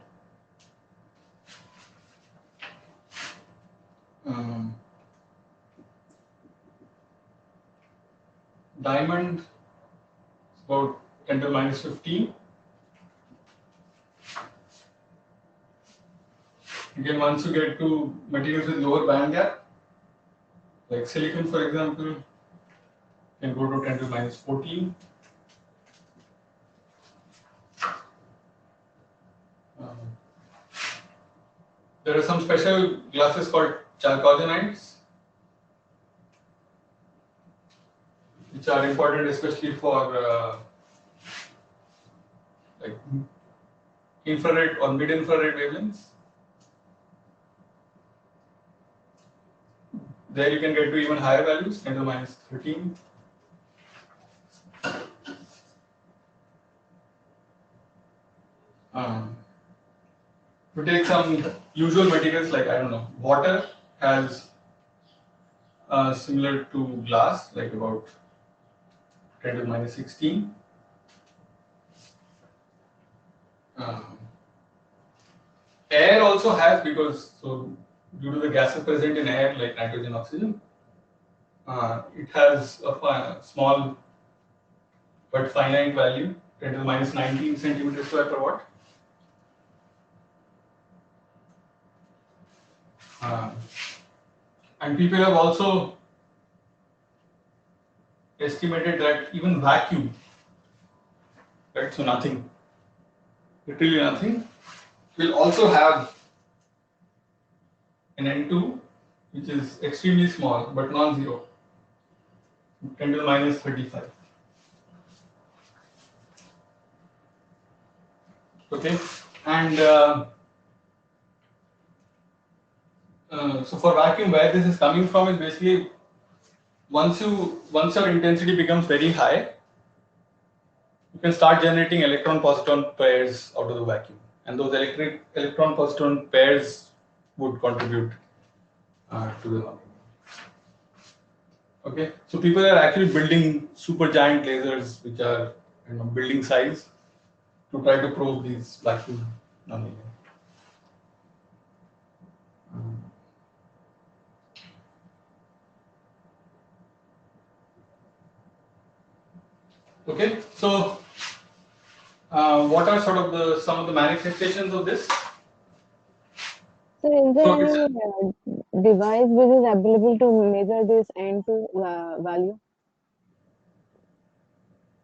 Diamond is about 10 to the minus 15. Again, once you get to materials with lower band gap, like silicon, for example, can go to 10 to the minus 14. There are some special glasses called chalcogenides, which are important especially for like infrared or mid-infrared wavelengths. There you can get to even higher values, 10 to the minus 13. To take some usual materials like, I don't know, water has similar to glass, like about 10 to the minus 16. Air also has, because so due to the gases present in air like nitrogen, oxygen, it has a small but finite value, 10 to the minus 19 centimeters square per watt. And people have also estimated that even vacuum, right, so nothing, literally nothing, will also have an N2 which is extremely small but non-zero, 10 to the minus 35. Okay, and so for vacuum, where this is coming from is basically once your intensity becomes very high, you can start generating electron-positron pairs out of the vacuum, and those electron-positron pairs would contribute to the number. Okay, so people are actually building super giant lasers which are building size to try to probe these vacuum nonlinear. Okay, so what are sort of some of the manifestations of this? So is there So any device which is available to measure this N2 value?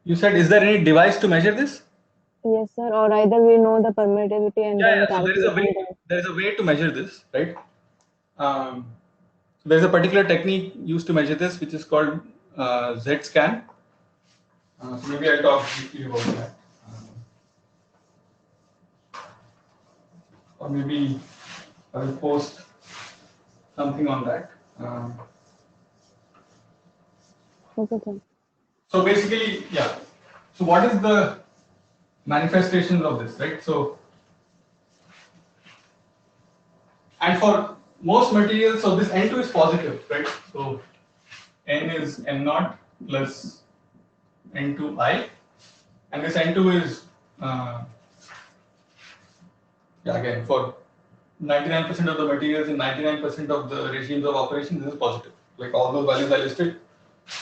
You said, is there any device to measure this? Yes, sir. Or either we know the permittivity and then So there is a way. calculate. There is a way to measure this, right? There is a particular technique used to measure this, which is called Z-scan. So maybe I'll talk briefly about that, or maybe I will post something on that. Okay, sir. So basically, yeah. So what is the manifestations of this, right? So, and for most materials, so this N2 is positive, right? So N is N0 plus N2I, and this N2 is again for 99% of the materials in 99% of the regimes of operation, this is positive. Like all those values I listed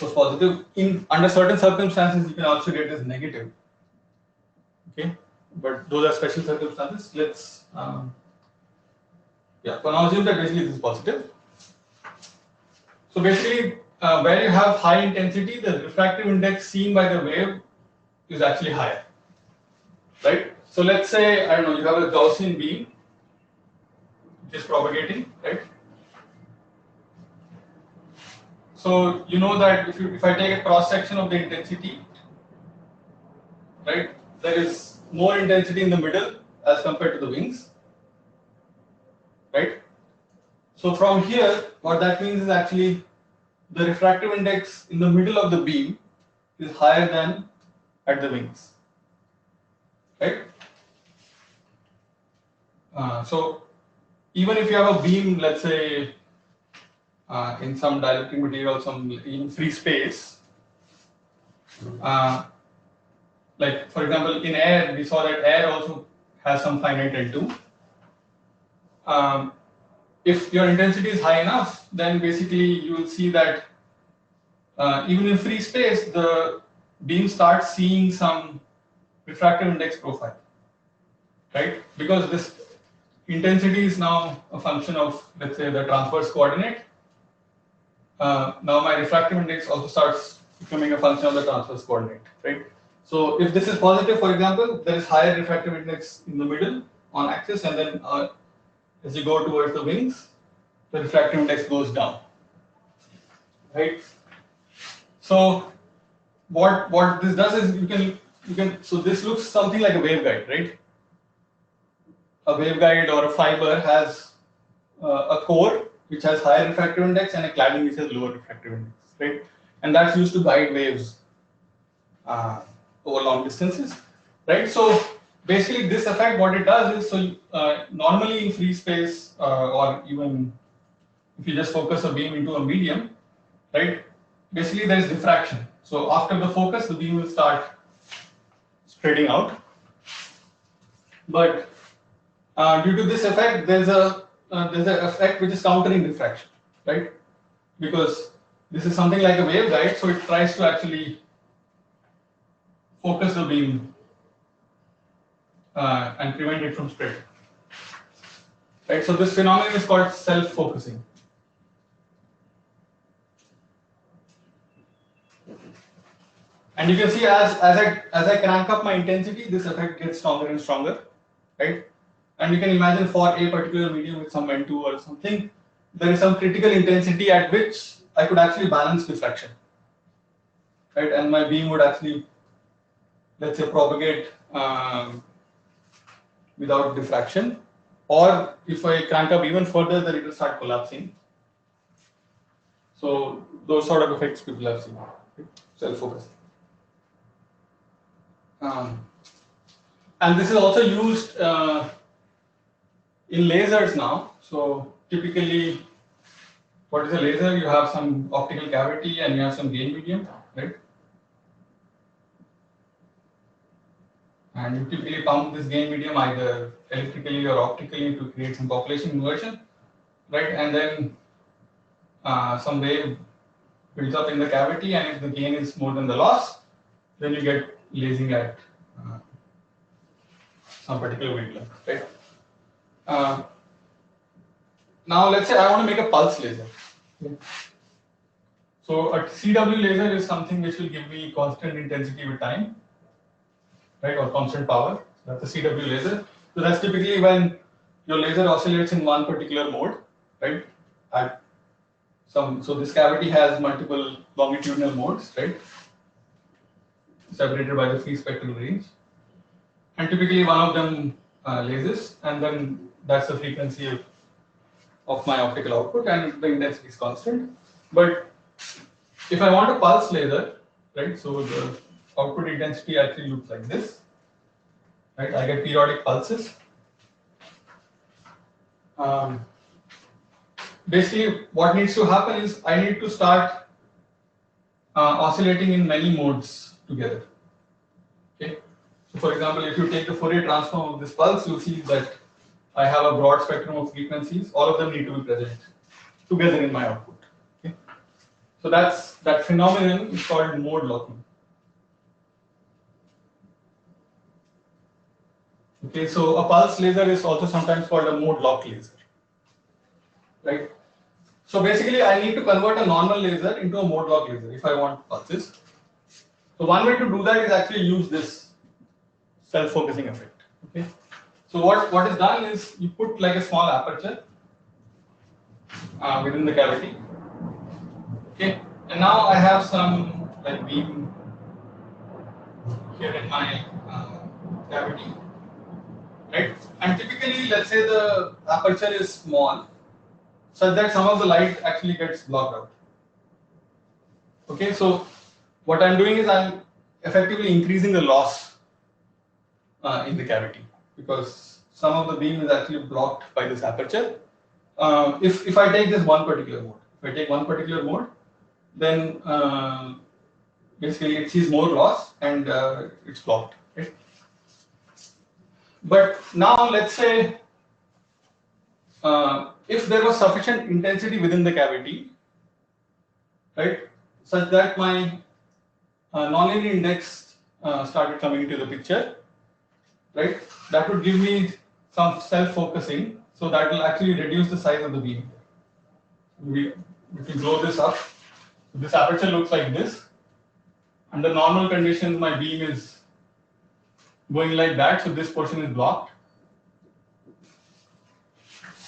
was positive. Under certain circumstances, you can also get this negative. Okay, but those are special circumstances. Let's for now assume that basically this is positive. So basically, where you have high intensity, the refractive index seen by the wave is actually higher, right? So let's say, I don't know, you have a Gaussian beam which is propagating, right? So you know that if I take a cross section of the intensity, right, there is more intensity in the middle as compared to the wings, right? So from here, what that means is actually the refractive index in the middle of the beam is higher than at the wings, right? So even if you have a beam, let's say in some dielectric material, some in free space, like for example in air, we saw that air also has some finite L2. If your intensity is high enough, then basically you will see that even in free space, the beam starts seeing some refractive index profile, right? Because this intensity is now a function of, let's say, the transverse coordinate. Now my refractive index also starts becoming a function of the transverse coordinate, right? So if this is positive, for example, there is higher refractive index in the middle on axis, and then as you go towards the wings, the refractive index goes down, right? So what this does is you can so this looks something like a waveguide, right? A waveguide or a fiber has a core which has higher refractive index and a cladding which has lower refractive index, right? And that's used to guide waves over long distances, right? So basically this effect, what it does is, so normally in free space or even if you just focus a beam into a medium, right? Basically there is diffraction. So after the focus, the beam will start spreading out. But due to this effect, there's an effect which is countering diffraction, right? Because this is something like a waveguide, so it tries to actually focus the beam and prevent it from spreading. Right? So this phenomenon is called self-focusing. And you can see as I crank up my intensity, this effect gets stronger and stronger, right? And you can imagine for a particular medium with some N2 or something, there is some critical intensity at which I could actually balance diffraction, right? And my beam would actually, let's say, propagate without diffraction. Or if I crank up even further, then it will start collapsing. So those sort of effects people have seen, right? Self-focusing. And this is also used in lasers now. So typically, what is a laser? You have some optical cavity and you have some gain medium, right? And you typically pump this gain medium either electrically or optically to create some population inversion, right? And then some wave builds up in the cavity, and if the gain is more than the loss, then you get lasing at some particular wavelength, right? Now let's say I want to make a pulse laser. Okay. So a CW laser is something which will give me constant intensity with time, right, or constant power. That's a CW laser. So that's typically when your laser oscillates in one particular mode, right? So this cavity has multiple longitudinal modes, right, separated by the free spectral range, and typically one of them lasers, and then that's the frequency of my optical output, and the intensity is constant. But if I want a pulse laser, right, so the output intensity actually looks like this, right? I get periodic pulses. Basically, what needs to happen is I need to start oscillating in many modes together. Okay. So, for example, if you take the Fourier transform of this pulse, you'll see that I have a broad spectrum of frequencies. All of them need to be present together in my output. Okay. So that phenomenon is called mode locking. Okay, so a pulse laser is also sometimes called a mode lock laser, right? So basically, I need to convert a normal laser into a mode lock laser if I want pulses. So one way to do that is actually use this self-focusing effect. Okay. So what is done is you put like a small aperture within the cavity. Okay. And now I have some like beam here in my cavity, right? And typically, let's say the aperture is small, such that some of the light actually gets blocked out. Okay, so what I'm doing is I'm effectively increasing the loss in the cavity because some of the beam is actually blocked by this aperture. If I take this one particular mode, then basically it sees more loss and it's blocked. Right? But now let's say if there was sufficient intensity within the cavity, right, such that my nonlinear index started coming into the picture, right, that would give me some self-focusing, so that will actually reduce the size of the beam. If we blow this up, this aperture looks like this. Under normal conditions, my beam is going like that, so this portion is blocked.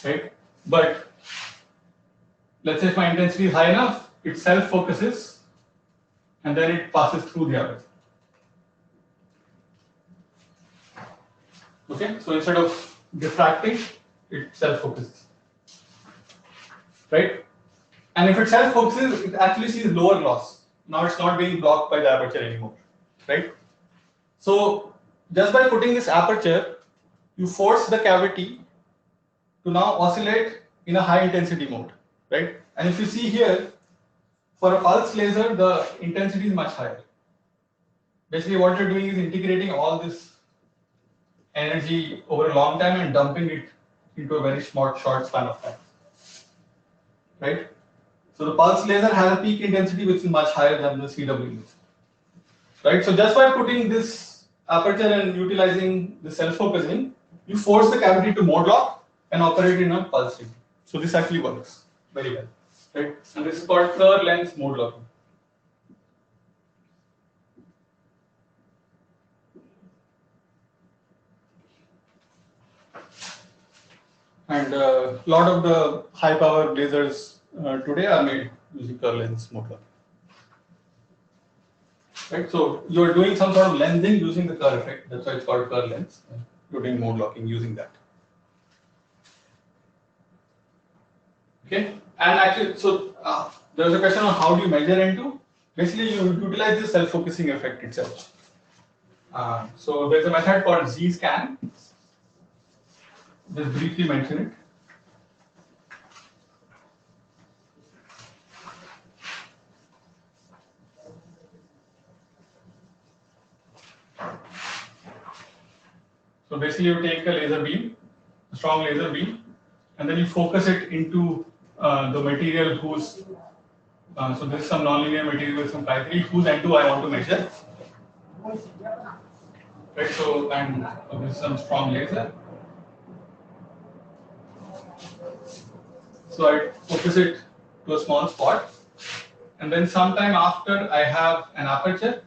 Right? But let's say if my intensity is high enough, it self-focuses and then it passes through the aperture. Okay, so instead of diffracting, it self-focuses. Right? And if it self-focuses, it actually sees lower loss. Now it's not being blocked by the aperture anymore. Right? So just by putting this aperture, you force the cavity to now oscillate in a high intensity mode, right? And if you see here, for a pulse laser, the intensity is much higher. Basically, what you're doing is integrating all this energy over a long time and dumping it into a very short span of time, right? So the pulse laser has a peak intensity which is much higher than the CW laser, right? So just by putting this aperture and utilizing the self-focusing, you force the cavity to mode lock and operate in a pulse region. So this actually works very well, right? And this is called Kerr lens mode locking. And a lot of the high power lasers today are made using Kerr lens mode locking. Right, so you're doing some sort of lensing using the Kerr effect. That's why it's called Kerr lens. You're doing mode locking using that. Okay, and actually, so there's a question on how do you measure N2. Basically, you utilize the self-focusing effect itself. So there's a method called Z-scan. Just briefly mention it. So basically, you take a laser beam, a strong laser beam, and then you focus it into the material whose, so this is some nonlinear material with some pi3, whose N2 I want to measure. Right, so, and this is some strong laser. So I focus it to a small spot, and then sometime after I have an aperture,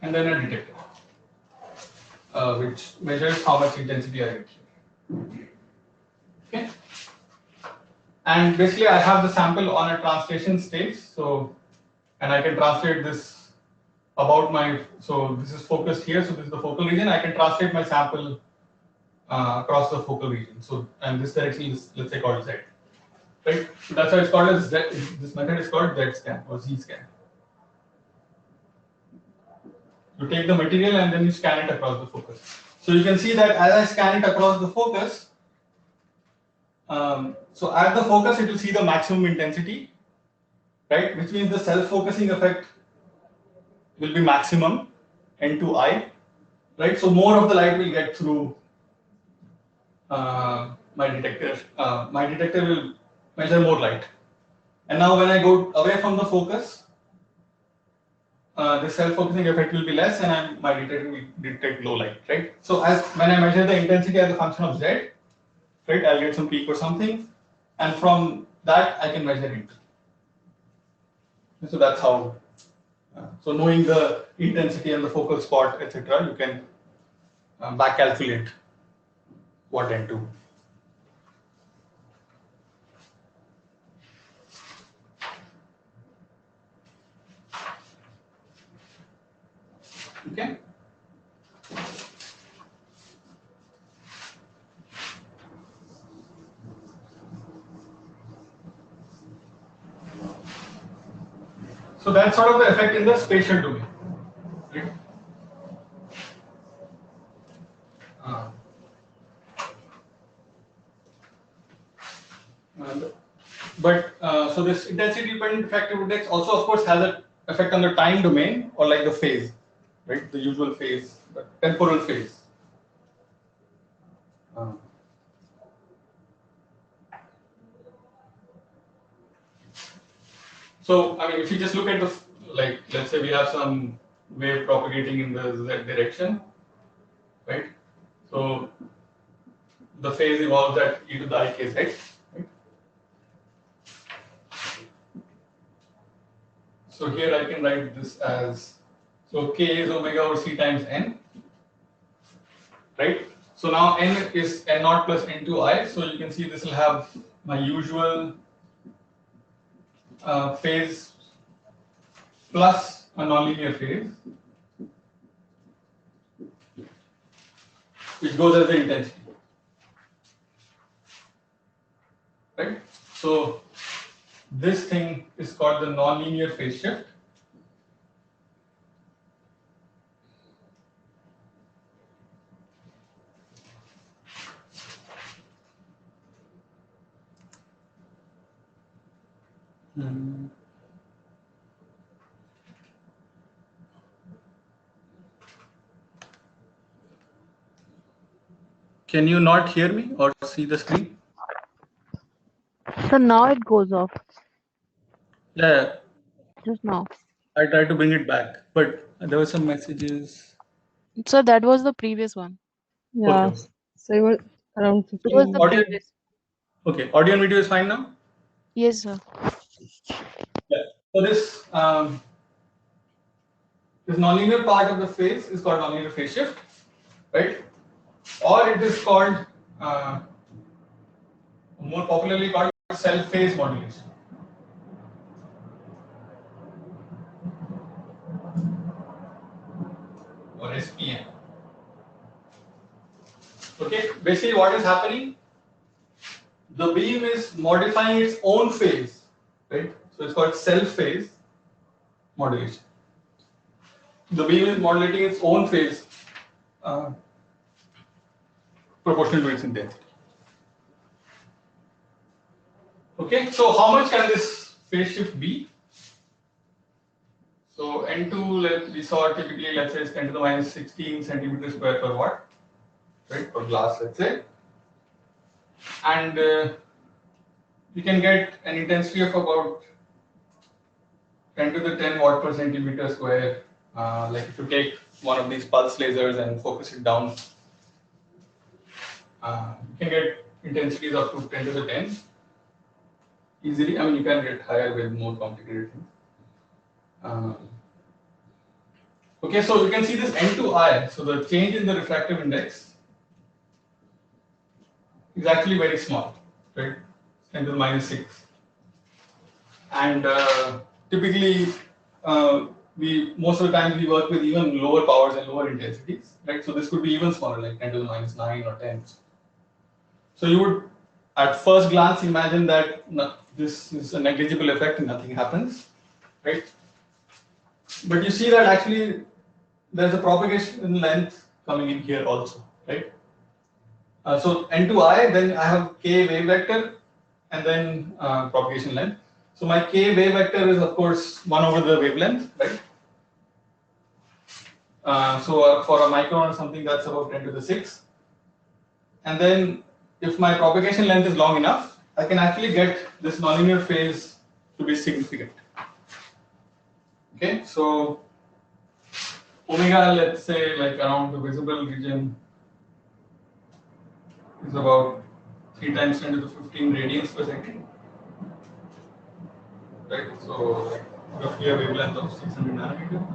and then a detector, which measures how much intensity I get. Okay, and basically I have the sample on a translation stage, so, and I can translate this about my, so this is focused here, so this is the focal region. I can translate my sample across the focal region. So, and this direction is, let's say, called Z. Right? So that's why it's called as Z. This method is called Z scan or Z scan. You take the material and then you scan it across the focus. So you can see that as I scan it across the focus, so at the focus it will see the maximum intensity, right? Which means the self-focusing effect will be maximum N2I, right? So more of the light will get through my detector. My detector will measure more light. And now when I go away from the focus, the self-focusing effect will be less, and my detector will detect low light, right? So as when I measure the intensity as a function of Z, right, I'll get some peak or something, and from that I can measure it. So that's how. So knowing the intensity and the focal spot, etc., you can back calculate what N2. Okay. So that's sort of the effect in the spatial domain, right? So this intensity dependent refractive index also of course has an effect on the time domain or like the phase, right? The usual phase, the temporal phase. So I mean, if you just look at the like, let's say we have some wave propagating in the z direction, right? So the phase evolves at e to the I k z, right? So here I can write this as, so k is omega over c times n, right? So now n is n naught plus n2i. So you can see this will have my usual phase plus a nonlinear phase, which goes as the intensity, right? So this thing is called the nonlinear phase shift. Can you not hear me or see the screen? So now it goes off. Yeah, Just now. I tried to bring it back, but there were some messages. So that was the previous one. Yeah. Okay. So it was around It was the 15. Audio, previous. okay, audio and video is fine now? Yes, sir. Yeah. So this nonlinear part of the phase is called nonlinear phase shift, right? Or it is called more popularly called self phase modulation. Or SPM. Okay, basically what is happening? The beam is modifying its own phase, right? So it's called self phase modulation. The beam is modulating its own phase proportional to its intensity. Okay, so how much can this phase shift be? So N2, we saw typically, let's say, is 10 to the minus 16 centimeters square per watt, right, for glass, let's say. And we can get an intensity of about 10 to the 10 watt per centimeter square. Like if you take one of these pulse lasers and focus it down, you can get intensities up to 10 to the 10 easily. I mean, you can get higher with more complicated things. Okay, so you can see this N2I. So the change in the refractive index is actually very small, right? 10 to the minus 6. And typically, we most of the time we work with even lower powers and lower intensities, right? So this could be even smaller, like 10 to the minus 9 or 10. So you would, at first glance, imagine that this is a negligible effect and nothing happens, right? But you see that actually there's a propagation in length coming in here also, right? So N2I, then I have k wave vector, and then propagation length. So my k wave vector is of course 1 over the wavelength, right? So for a micron or something, that's about 10 to the 6. And then if my propagation length is long enough, I can actually get this nonlinear phase to be significant. Okay, so omega, let's say, like around the visible region is about 3 times 10 to the 15 radians per second. Right, so like roughly a wavelength of 600 nanometers.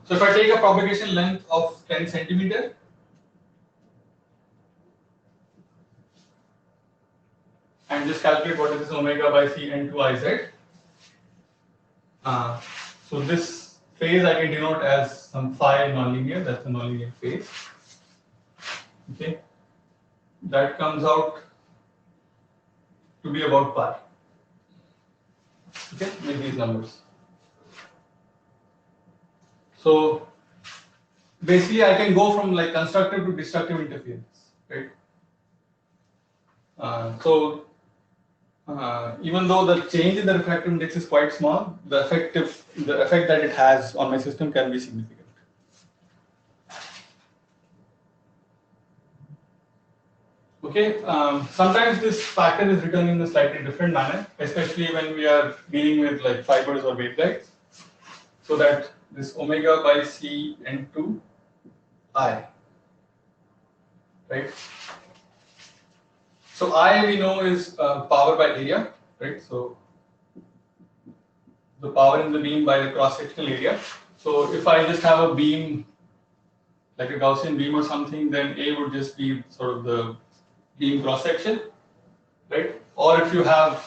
So if I take a propagation length of 10 centimeter, and just calculate what is this omega by c n2 iz, So this phase I can denote as some phi nonlinear. That's the nonlinear phase. Okay, that comes out to be about pi. Okay, with these numbers. So basically, I can go from like constructive to destructive interference, right? Even though the change in the refractive index is quite small, the effect that it has on my system can be significant. Okay, sometimes this factor is written in a slightly different manner, especially when we are dealing with like fibers or waveguides. So that this omega by C N2 I, right? So I we know is power by area, right? So the power in the beam by the cross-sectional area. So if I just have a beam, like a Gaussian beam or something, then A would just be sort of the beam cross-section, right? Or if you have,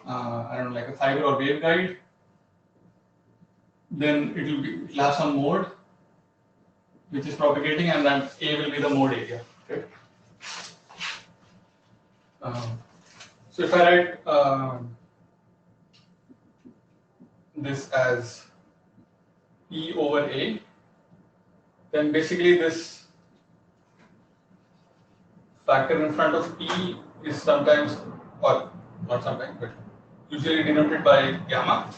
I don't know, like a fiber or waveguide, then it'll have some mode which is propagating, and then A will be the mode area, right? So if I write this as E over A, then basically this factor in front of P is sometimes, or not sometimes, but usually denoted by gamma.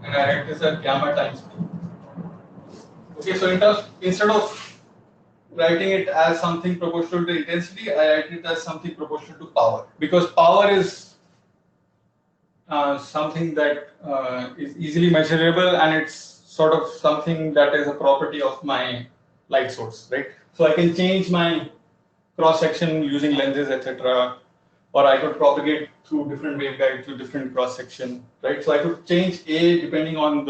And I write this as gamma times P. Okay, so instead of writing it as something proportional to intensity, I write it as something proportional to power. Because power is something that is easily measurable, and it's sort of something that is a property of my light source, right? So I can change my cross section using lenses, etc., or I could propagate through different waveguides to different cross section, right? So I could change A depending on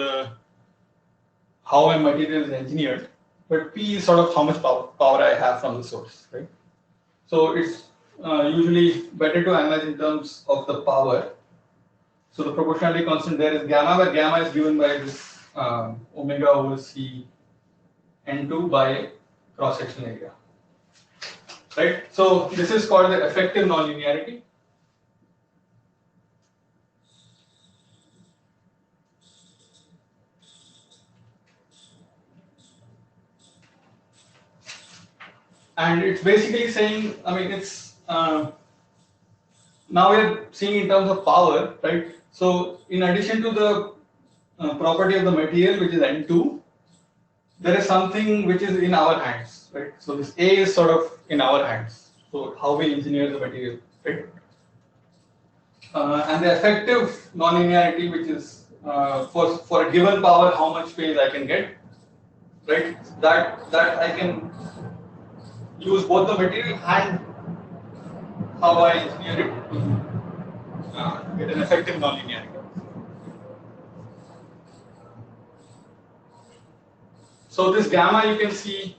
how my material is engineered, but P is sort of how much power I have from the source, right? So it's usually better to analyze in terms of the power. So the proportionality constant there is gamma, where gamma is given by this omega over C N2 by cross-sectional area, right? So this is called the effective nonlinearity. And it's basically saying, I mean, it's now we're seeing in terms of power, right? So in addition to the property of the material, which is N2, there is something which is in our hands, right? So this A is sort of in our hands. So how we engineer the material, right? And the effective nonlinearity, which is for a given power, how much phase I can get, right? That I can use both the material and how I engineer it to get an effective nonlinearity. So this gamma you can see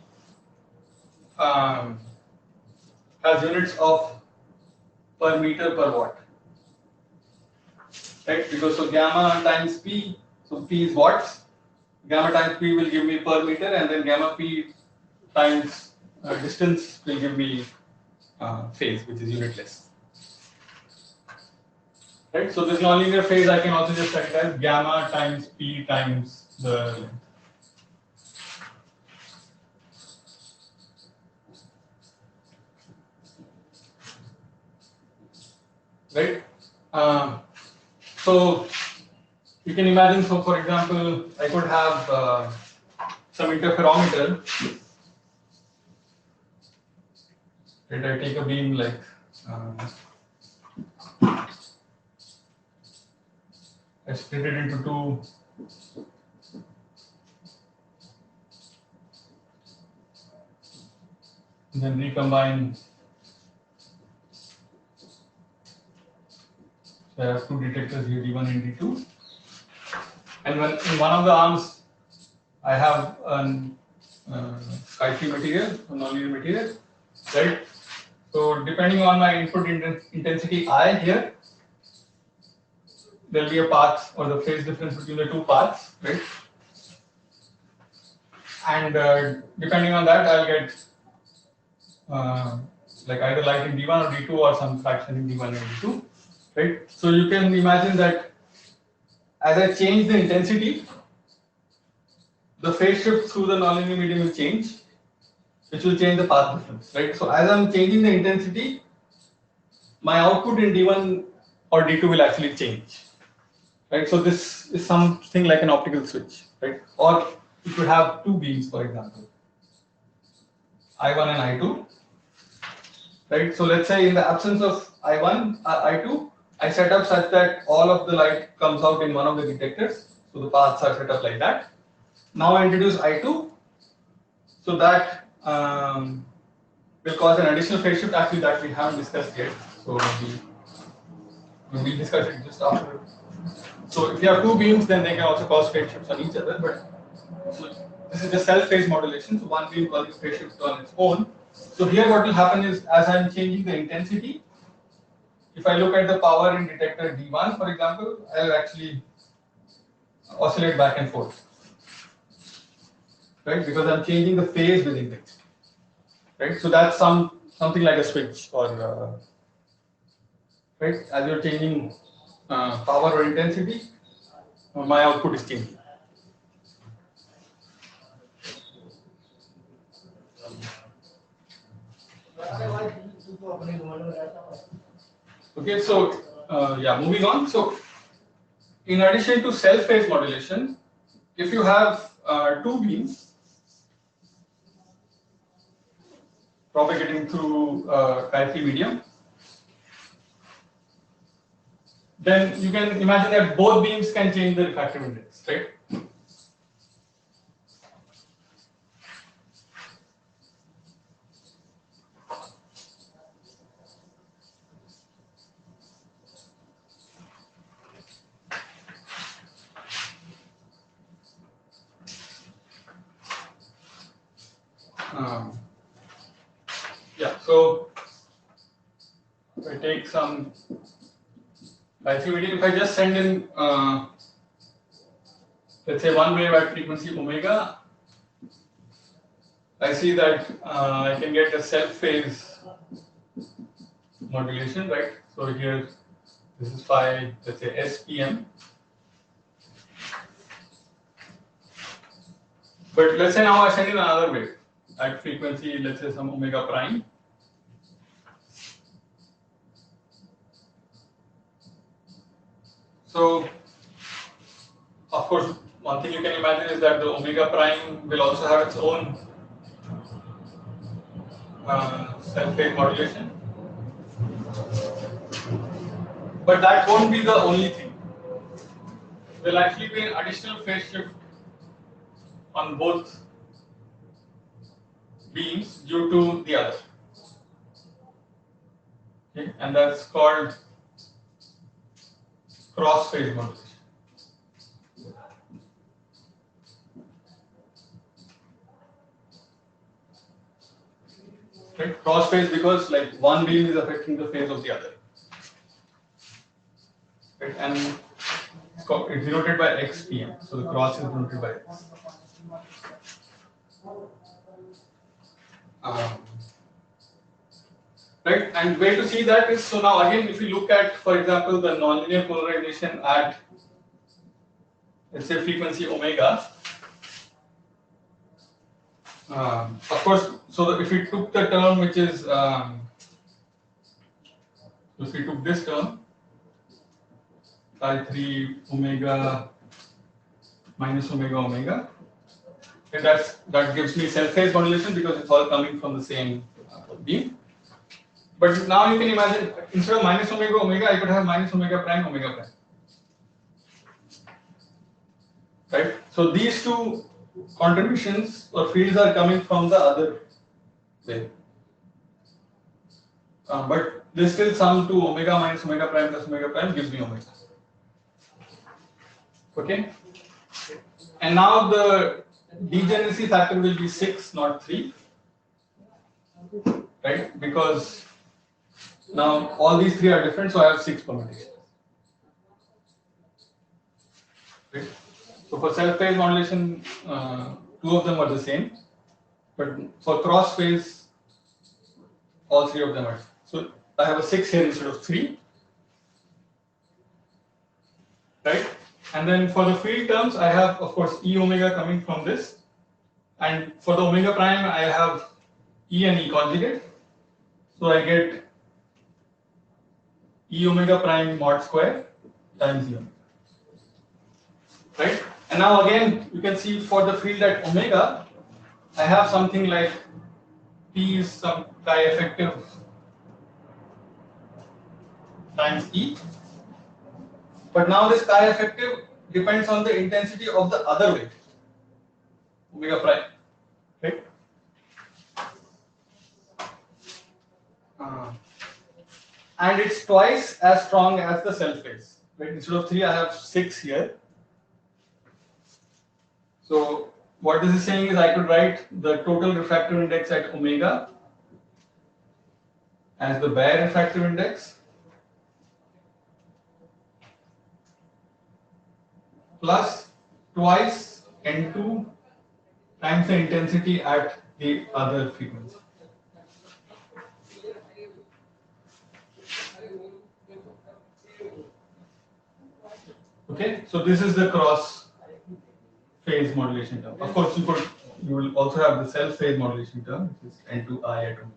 has units of per meter per watt, right? Because so gamma times P, so P is watts, gamma times P will give me per meter, and then gamma P times distance will give me phase, which is unitless. Right? So this nonlinear phase I can also just write as gamma times P times the length. Right? So you can imagine, so for example, I could have some interferometer. Right? I take a beam like I split it into two and then recombine. So I have two detectors here, D1 and D2. And when in one of the arms, I have an sky-free material, a nonlinear material, right? So depending on my input intensity I here, there'll be a path or the phase difference between the two paths, right? And depending on that, I'll get like either light in D1 or D2 or some fraction in D1 and D2, right? So you can imagine that as I change the intensity, the phase shift through the nonlinear medium will change, which will change the path difference, right? So as I'm changing the intensity, my output in D1 or D2 will actually change, right? So this is something like an optical switch, right? Or you could have two beams, for example, I1 and I2, right? So let's say in the absence of I1, I2, I set up such that all of the light comes out in one of the detectors. So the paths are set up like that. Now I introduce I2, so that will cause an additional phase shift, actually that we haven't discussed yet. So we'll discuss it just after. So if you have two beams, then they can also cause phase shifts on each other. But so this is the self-phase modulation. So one beam causes phase shifts on its own. So here what will happen is, as I'm changing the intensity, if I look at the power in detector D1, for example, I'll actually oscillate back and forth, right? Because I'm changing the phase with intensity, right? So that's something like a switch, or right? As you're changing power or intensity, my output is changing. Okay, so yeah, moving on. So in addition to self-phase modulation, if you have two beams propagating through Dipole medium, then you can imagine that both beams can change the refractive index, right? Yeah, so if I take some Dipole medium, if I just send in let's say one wave at frequency omega, I see that I can get a self-phase modulation, right? So here, this is phi, let's say SPM. But let's say now I send in another wave at frequency, let's say some omega prime. So, of course, one thing you can imagine is that the omega prime will also have its own self-phase modulation. But that won't be the only thing. There will actually be an additional phase shift on both beams due to the other. Okay, and that's called cross phase modulation. Right? Cross phase because like one beam is affecting the phase of the other. Right? And it's denoted by XPM. So the cross is denoted by X. Right? And way to see that is, so now again, if you look at, for example, the nonlinear polarization at, let's say, frequency omega. Of course, so if we took the term which is, if we took this term, phi3 omega minus omega omega, and that gives me self-phase modulation because it's all coming from the same beam. But now you can imagine, instead of minus omega omega, I could have minus omega prime omega prime. Right? So these two contributions or fields are coming from the other way. But they still sum to omega minus omega prime plus omega prime gives me omega. Okay? And now the degeneracy factor will be 6, not 3. Right? Because now all these three are different, so I have 6 permutations. Right? So for self-phase modulation, two of them are the same, but for cross-phase, all three of them are. So I have a 6 here instead of 3, right? And then for the field terms, I have, of course, E omega coming from this, and for the omega prime, I have E and E conjugate. So I get E omega prime mod square times E omega, right? And now again, you can see for the field at omega, I have something like P is some chi effective times E. But now this chi effective depends on the intensity of the other wave, omega prime, right? And it's twice as strong as the self phase, right? Instead of 3, I have 6 here. So what this is saying is I could write the total refractive index at omega as the bare refractive index plus twice n2 times the intensity at the other frequency. Okay, so this is the cross phase modulation term. Of course, you will also have the self phase modulation term, which is n2I at omega.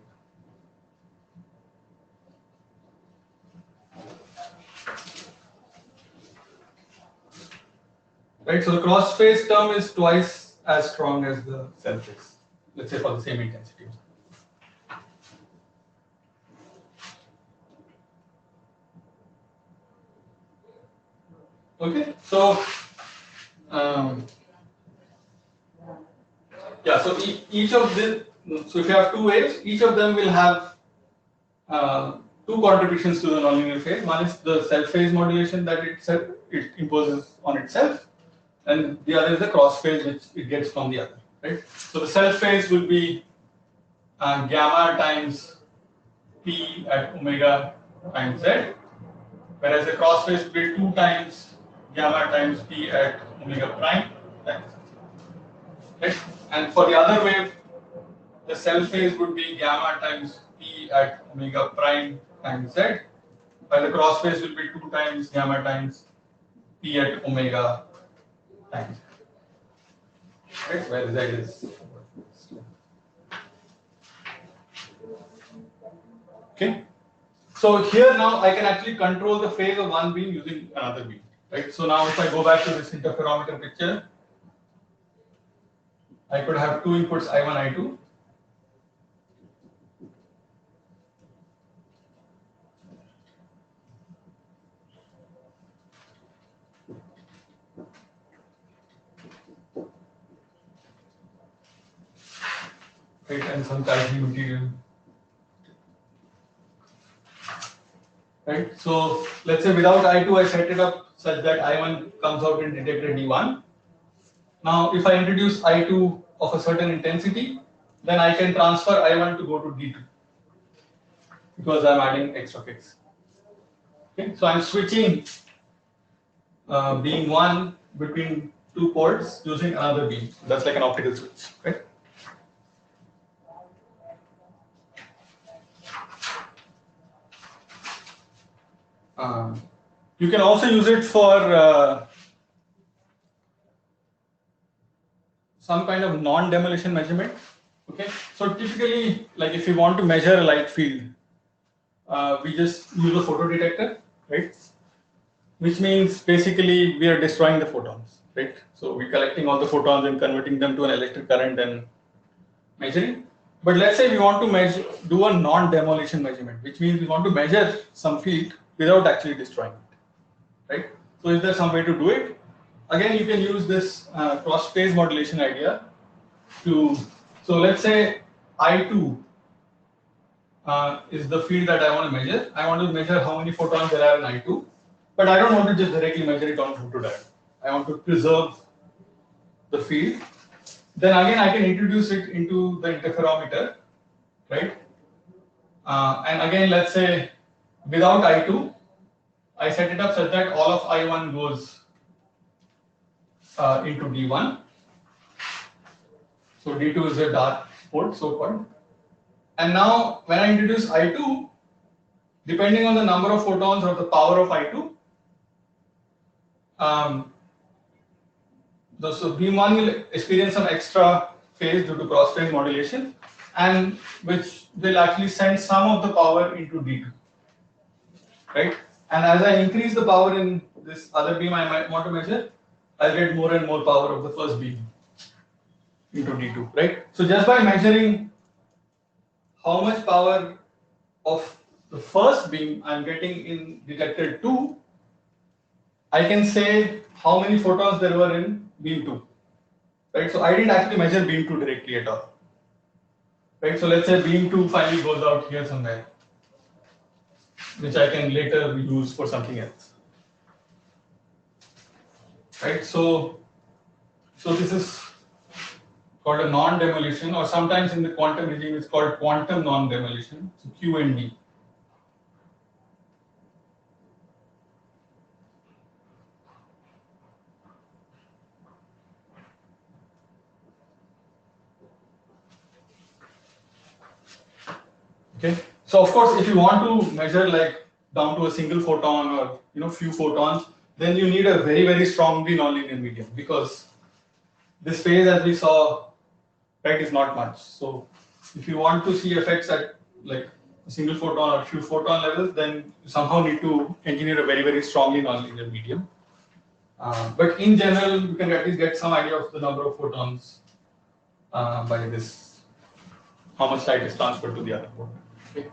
Right, so the cross phase term is twice as strong as the self phase, let's say for the same intensity. Okay, so yeah, so each of the, so if you have two waves, each of them will have two contributions to the nonlinear phase. One is the self phase modulation that it imposes on itself, and the other is the cross phase which it gets from the other, right? So the self phase will be gamma times P at omega times Z, whereas the cross phase will be 2 times gamma times P at omega prime times Z. Right? And for the other wave, the self phase would be gamma times P at omega prime times Z, while the cross phase will be 2 times gamma times P at omega times Z. Right? Where Z is. Okay. So here now I can actually control the phase of one beam using another beam. Right? So now if I go back to this interferometer picture, I could have two inputs I1, I2. Right, and some tightly material. Right, so let's say without I2, I set it up such that I1 comes out in detector D1. Now, if I introduce I2 of a certain intensity, then I can transfer I1 to go to D2 because I'm adding extra phase. Okay, so I'm switching beam 1 between two ports using another beam. That's like an optical switch, right? You can also use it for some kind of non-demolition measurement. Okay, so typically, like if you want to measure a light field, we just use a photodetector, right? Which means basically we are destroying the photons, right? So we're collecting all the photons and converting them to an electric current and measuring. But let's say we want to do a non-demolition measurement, which means we want to measure some field without actually destroying it, right? So is there some way to do it? Again, you can use this cross-phase modulation idea to, so let's say I2 is the field that I want to measure. I want to measure how many photons there are in I2, but I don't want to just directly measure it on photodiode. I want to preserve the field. Then again, I can introduce it into the interferometer, right? And again, let's say without I2, I set it up such that all of I1 goes into D1. So D2 is a dark port, so called. And now when I introduce I2, depending on the number of photons or the power of I2, so beam1 will experience some extra phase due to cross phase modulation, and which will actually send some of the power into D2, right? And as I increase the power in this other beam I might want to measure, I'll get more and more power of the first beam into D2, right? So just by measuring how much power of the first beam I'm getting in detector 2, I can say how many photons there were in beam 2, right? So I didn't actually measure beam 2 directly at all, right? So let's say beam 2 finally goes out here somewhere, which I can later use for something else, right? So this is called a non-demolition, or sometimes in the quantum regime it's called quantum non-demolition, so QND. Okay, so of course, if you want to measure like down to a single photon or few photons, then you need a very, very strongly nonlinear medium, because this phase, as we saw, right, is not much. So if you want to see effects at like a single photon or few photon levels, then you somehow need to engineer a very, very strongly nonlinear medium. But in general, you can at least get some idea of the number of photons by this, how much light is transferred to the other photon. Okay.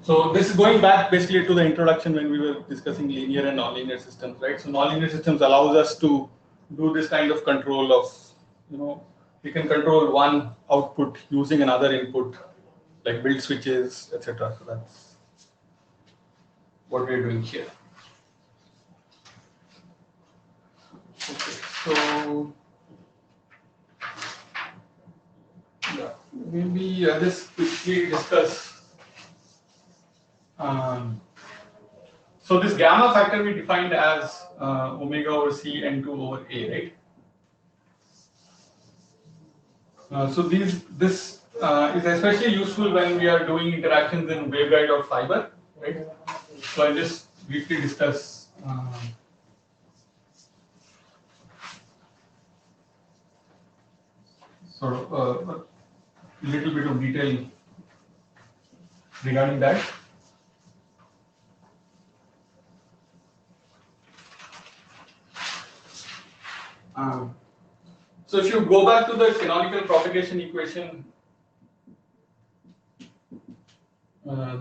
So this is going back basically to the introduction when we were discussing linear and nonlinear systems, right? So nonlinear systems allows us to do this kind of control of, we can control one output using another input, like build switches, etc. So that's what we're doing here. Okay, so yeah, maybe just quickly discuss. So this gamma factor we defined as omega over c n2 over a, right? So this is especially useful when we are doing interactions in waveguide or fiber, right? So I'll just briefly discuss sort of a little bit of detail regarding that. So if you go back to the canonical propagation equation,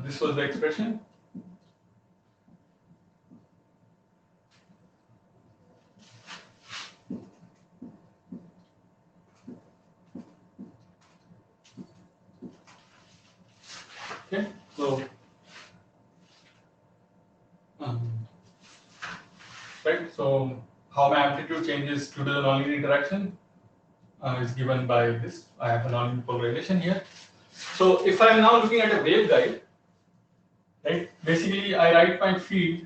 this was the expression. Okay, so right, so how my amplitude changes due to the nonlinear interaction is given by this. I have a nonlinear polarization here. So if I am now looking at a waveguide, right, basically I write my field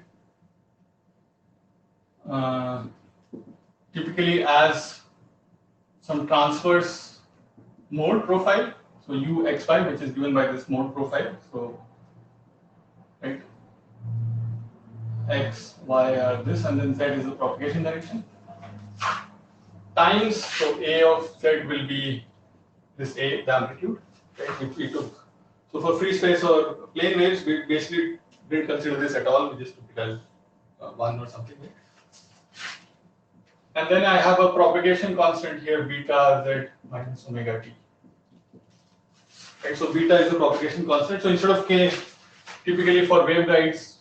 typically as some transverse mode profile. So UXY, which is given by this mode profile. So right, X, Y are this, and then Z is the propagation direction. Times, so A of Z will be this A, the amplitude, right, which we took. So for free space or plane waves, we basically didn't consider this at all. We just took it as 1 or something. Right? And then I have a propagation constant here, beta Z minus omega t. Right, so beta is the propagation constant. So instead of k, typically for waveguides,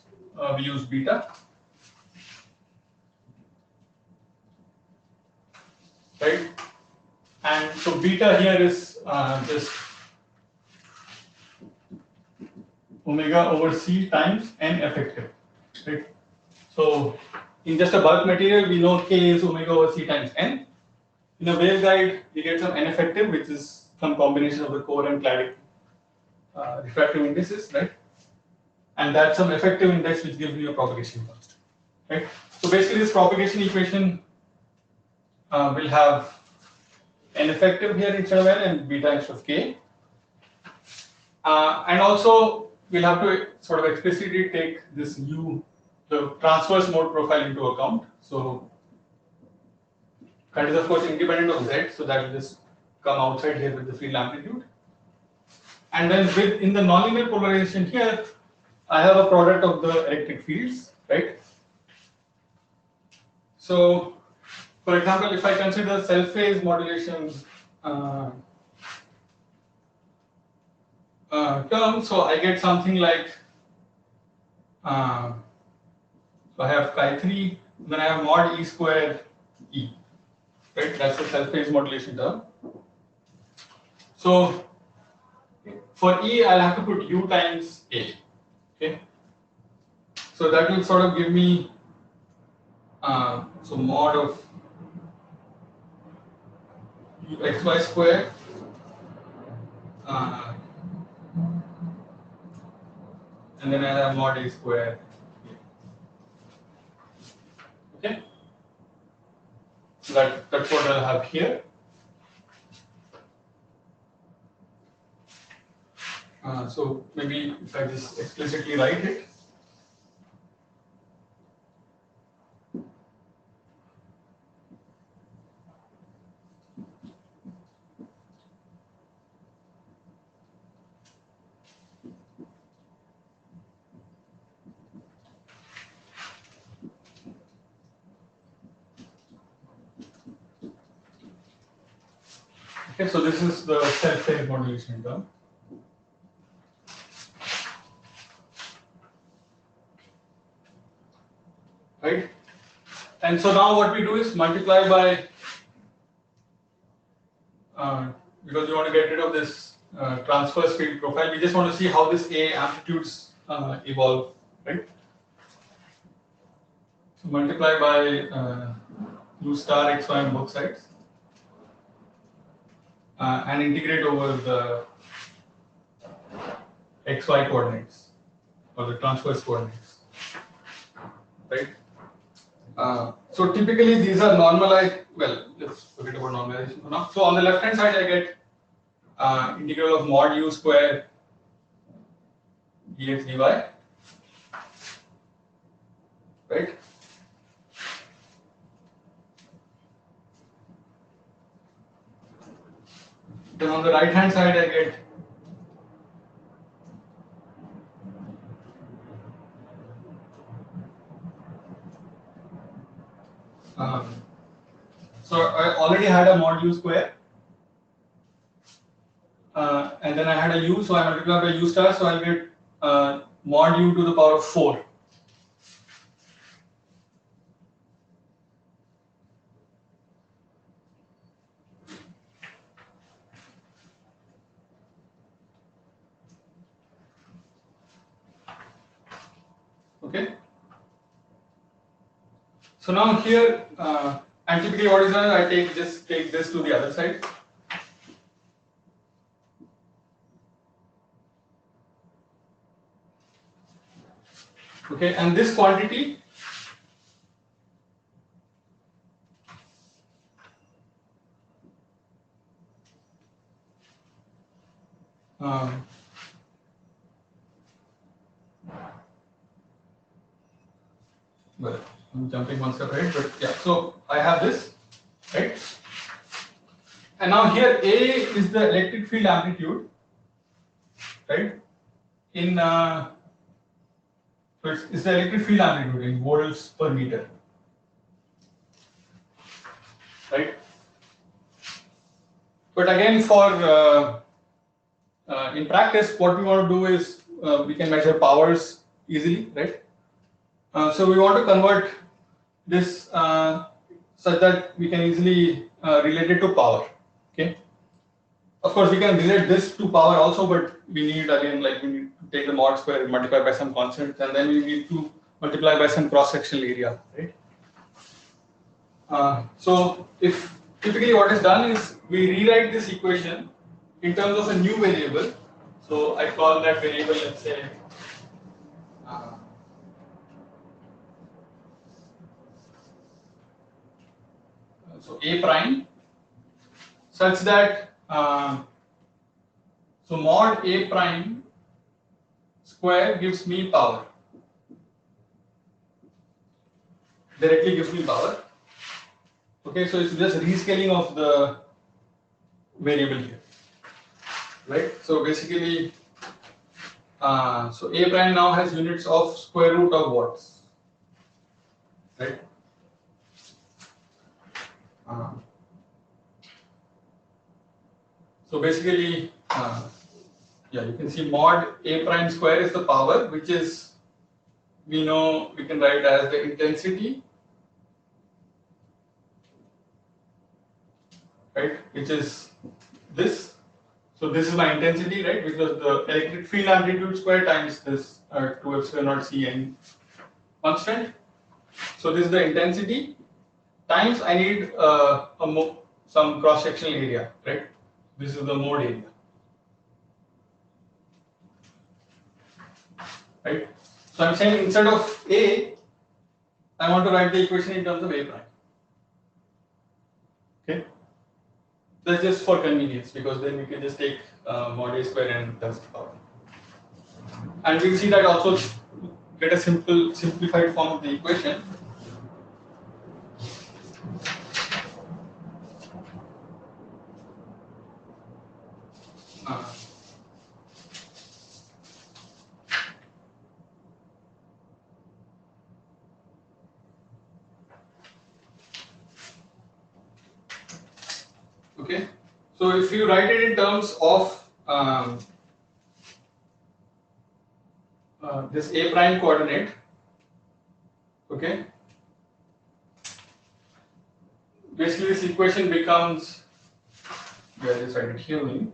we use beta. Right, and so beta here is just omega over c times n effective. Right, so in just a bulk material, we know k is omega over c times n. In a waveguide, we get some n effective, which is some combination of the core and cladic refractive indices, right? and that's some effective index which gives me a propagation constant, right? So basically, this propagation equation will have n effective here instead of n and beta instead of k, and also we'll have to sort of explicitly take this u, the transverse mode profile, into account. So that is of course independent of z, so that will just come outside here with the field amplitude. And then in the nonlinear polarization here, I have a product of the electric fields, right? So, for example, if I consider self-phase modulation term, so I get something like, so I have chi3, then I have mod e square e, right? That's the self-phase modulation term. So for E, I'll have to put U times A, okay? So that will sort of give me, so mod of xy square, and then I have mod A square, okay? So that's what I'll have here. So maybe if I just explicitly write it. Okay, so this is the self-phase modulation term. Right? And so now what we do is multiply by, because we want to get rid of this transverse field profile, we just want to see how this A amplitudes evolve, right? So multiply by u star xy on both sides and integrate over the xy coordinates or the transverse coordinates, right? So typically these are normalized. Well, let's forget about normalization for now. So on the left hand side, I get integral of mod u square dx dy, right? Then on the right hand side, I get so I already had a mod u square, and then I had a u, so I multiply by u star, so I'll get mod u to the power of 4. Okay. So now here, and typically what is done, I just take this to the other side. Okay, and this quantity well, I'm jumping one step ahead, but yeah, so I have this, right? And now here A is the electric field amplitude, right? In so it's the electric field amplitude in volts per meter, right? But again, for in practice, what we want to do is we can measure powers easily, right? So we want to convert this such that we can easily relate it to power. Okay. Of course, we can relate this to power also, but we need again, like we need to take the mod square, multiply by some constant, and then we need to multiply by some cross-sectional area, right? So if typically what is done is we rewrite this equation in terms of a new variable. So I call that variable, let's say, so A prime such that so mod A prime square gives me power, directly gives me power. Okay, so it's just rescaling of the variable here, right? So basically, so A prime now has units of square root of watts, right? So basically, yeah, you can see mod A prime square is the power, which is, we know we can write as the intensity, right? Which is this. So this is my intensity, right? Which was the electric field amplitude square times this 2 epsilon naught Cn constant. So this is the intensity times I need some cross sectional area, right? This is the mode area, right? So I'm saying instead of A, I want to write the equation in terms of A prime. Okay, that's just for convenience, because then we can just take mod A square and that's the power. And we'll see that also get a simplified form of the equation. Okay, so if you write it in terms of this A prime coordinate, okay, basically this equation becomes, yeah, just write it here only.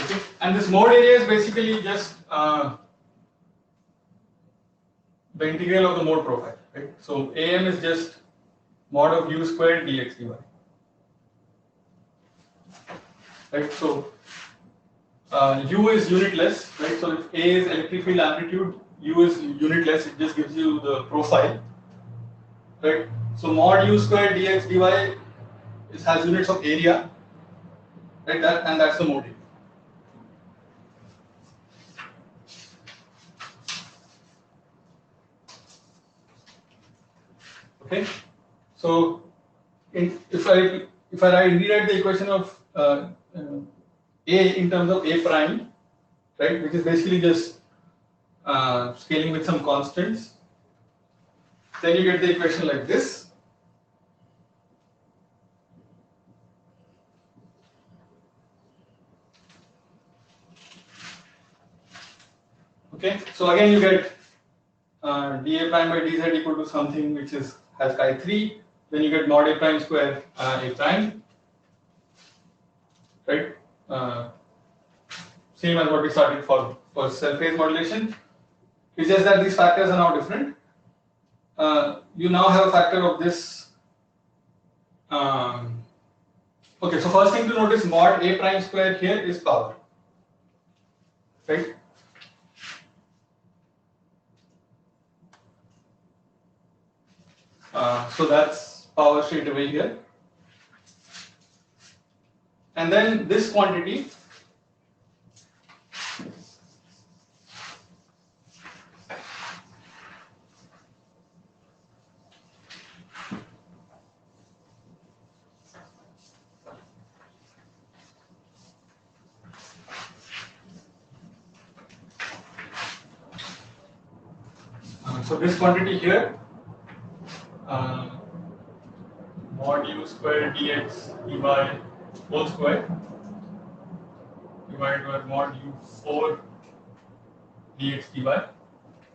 Okay, and this mode area is basically just the integral of the mode profile, right? So AM is just mod of u squared dx dy, right? So u is unitless, right? So if A is electric field amplitude, u is unitless, it just gives you the profile, right? So mod u squared dx dy has units of area, right? That's the mode area. Okay, so if I rewrite the equation of A in terms of A prime, right, which is basically just scaling with some constants, then you get the equation like this. Okay, so again you get dA prime by dz equal to something which has chi3. Then you get mod A prime square A prime, right? Same as what we started for cell phase modulation. It's just that these factors are now different. You now have a factor of this. Okay, so first thing to notice, mod A prime square here is power, right? So that's power straight away here. And then this quantity, so this quantity here, mod square dx dy whole square divided by mod u4 dx dy.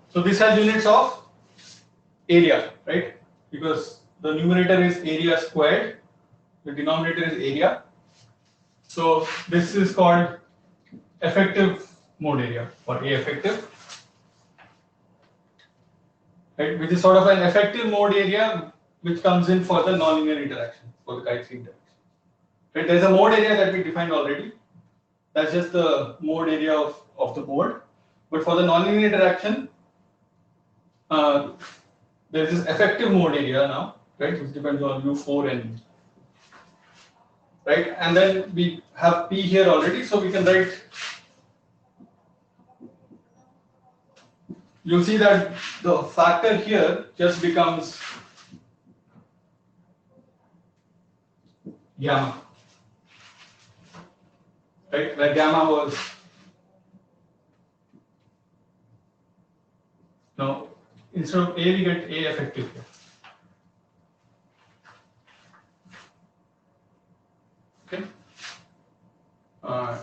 So this has units of area, right? Because the numerator is area squared, the denominator is area. So this is called effective mode area or A effective, right? Which is sort of an effective mode area which comes in for the nonlinear interaction, for the kite interaction. Right? There's a mode area that we defined already. That's just the mode area of the mode. But for the nonlinear interaction, there is this effective mode area now, right? Which depends on U4 and right, and then we have P here already, so we can write. You'll see that the factor here just becomes gamma, right? Where gamma was no, instead of A we get A effective here. Okay,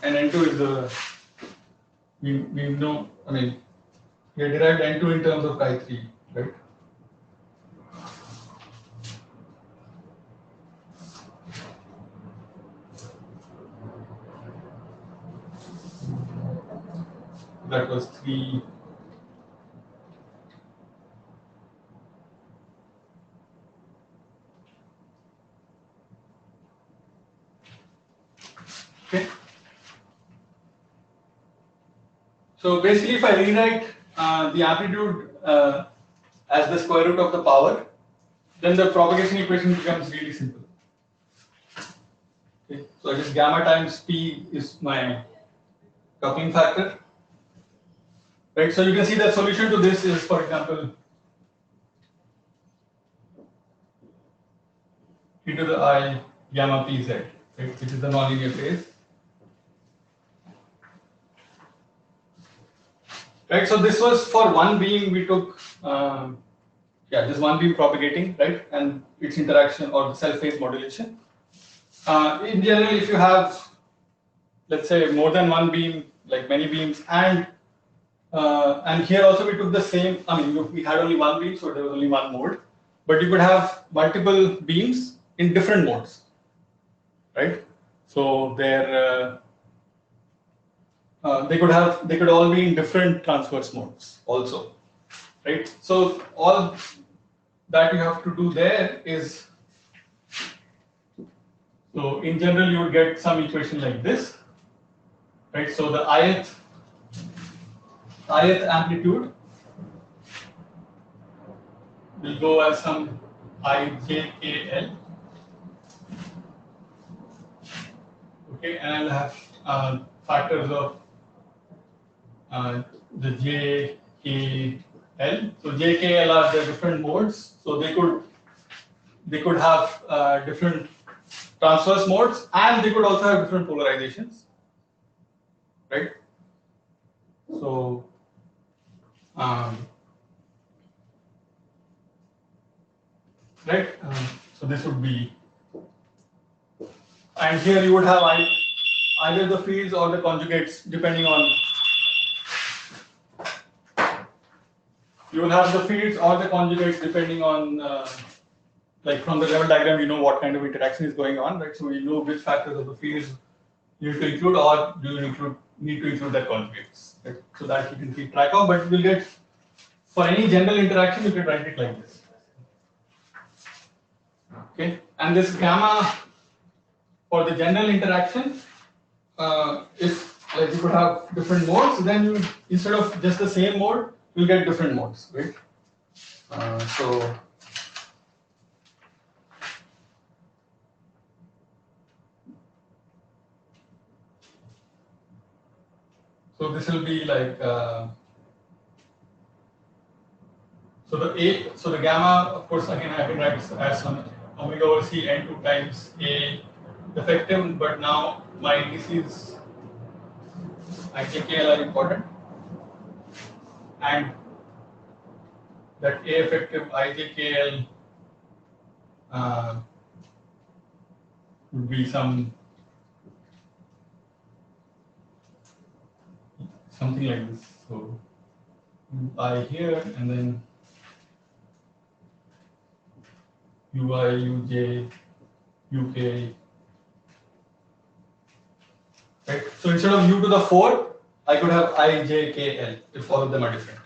and N2 is the we know. I mean, we derived N2 in terms of chi3, right? That was 3. Okay. So basically, if I rewrite the amplitude as the square root of the power, then the propagation equation becomes really simple. Okay. So just gamma times P is my coupling factor. Right. So you can see the solution to this is, for example, e to the I gamma pz, right, which is the nonlinear phase. Right. So this was for one beam we took, this one beam propagating, right, and its interaction or the self phase modulation. In general, if you have, let's say, more than one beam, like many beams, and here also we took the same. I mean, we had only one beam, so there was only one mode, but you could have multiple beams in different modes, right? So they could all be in different transverse modes also, right? So all that you have to do there is, so in general you would get some equation like this, right? So the ith amplitude will go as some ijkl, okay, and I'll have factors of the jkl. So jkl are the different modes, so they could have different transverse modes, and they could also have different polarizations, right? So right, so this would be, and here you would have either the fields or the conjugates, depending on, you will have the fields or the conjugates depending on, like from the level diagram, you know what kind of interaction is going on, right? So you know which factors of the fields you need to include, or do you need to include their conjugates, right? So that you can keep track of, but we'll get, for any general interaction, you can write it like this. Okay, and this gamma for the general interaction, if like you could have different modes, then you, instead of just the same mode, you'll get different modes, right? So this will be like, so the gamma, of course, again I can write as some omega over c n2 times A effective, but now my indices IJKL are important, and that A effective IJKL would be something like this. So I here and then UI, UJ, UK. Right? So instead of U to the 4, I could have I, J, K, L if all of them are different.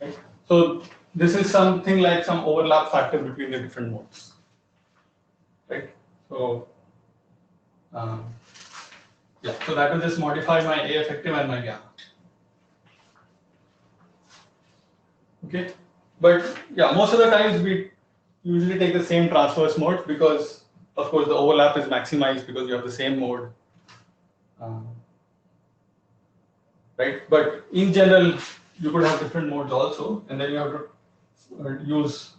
Right? So this is something like some overlap factor between the different modes. Right? So yeah, so that will just modify my A effective and my gamma. Okay, but yeah, most of the times we usually take the same transverse mode because, of course, the overlap is maximized because you have the same mode. Right? But in general, you could have different modes also, and then you have to use,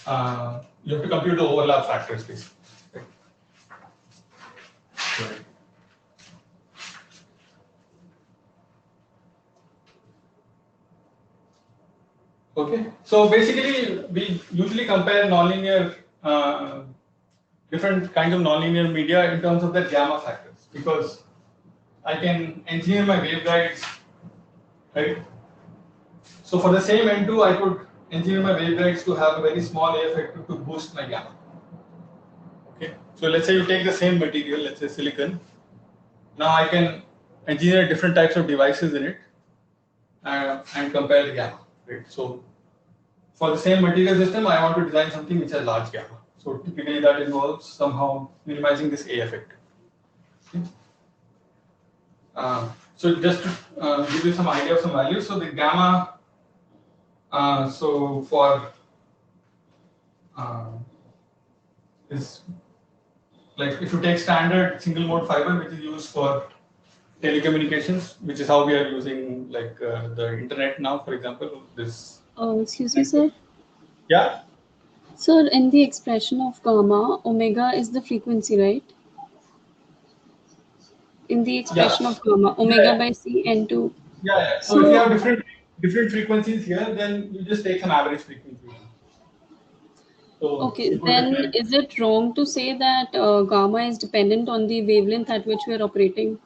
you have to compute the overlap factors basically. Right? Okay, so basically, we usually compare nonlinear, different kinds of nonlinear media in terms of their gamma factors, because I can engineer my waveguides, right? So for the same N2, I could engineer my waveguides to have a very small A effective to boost my gamma. Okay, so let's say you take the same material, let's say silicon. Now I can engineer different types of devices in it and compare the gamma, right? So for the same material system, I want to design something which has large gamma. So typically that involves somehow minimizing this A effect. Okay. So just to give you some idea of some values, so the gamma, so for is like if you take standard single mode fiber, which is used for telecommunications, which is how we are using like the internet now, for example, this. Excuse me, sir. Yeah. So in the expression of gamma, omega is the frequency, right? In the expression of gamma, omega by C N2. Yeah. So if you have different frequencies here, then you just take some average frequency. So okay, then is it wrong to say that gamma is dependent on the wavelength at which we are operating?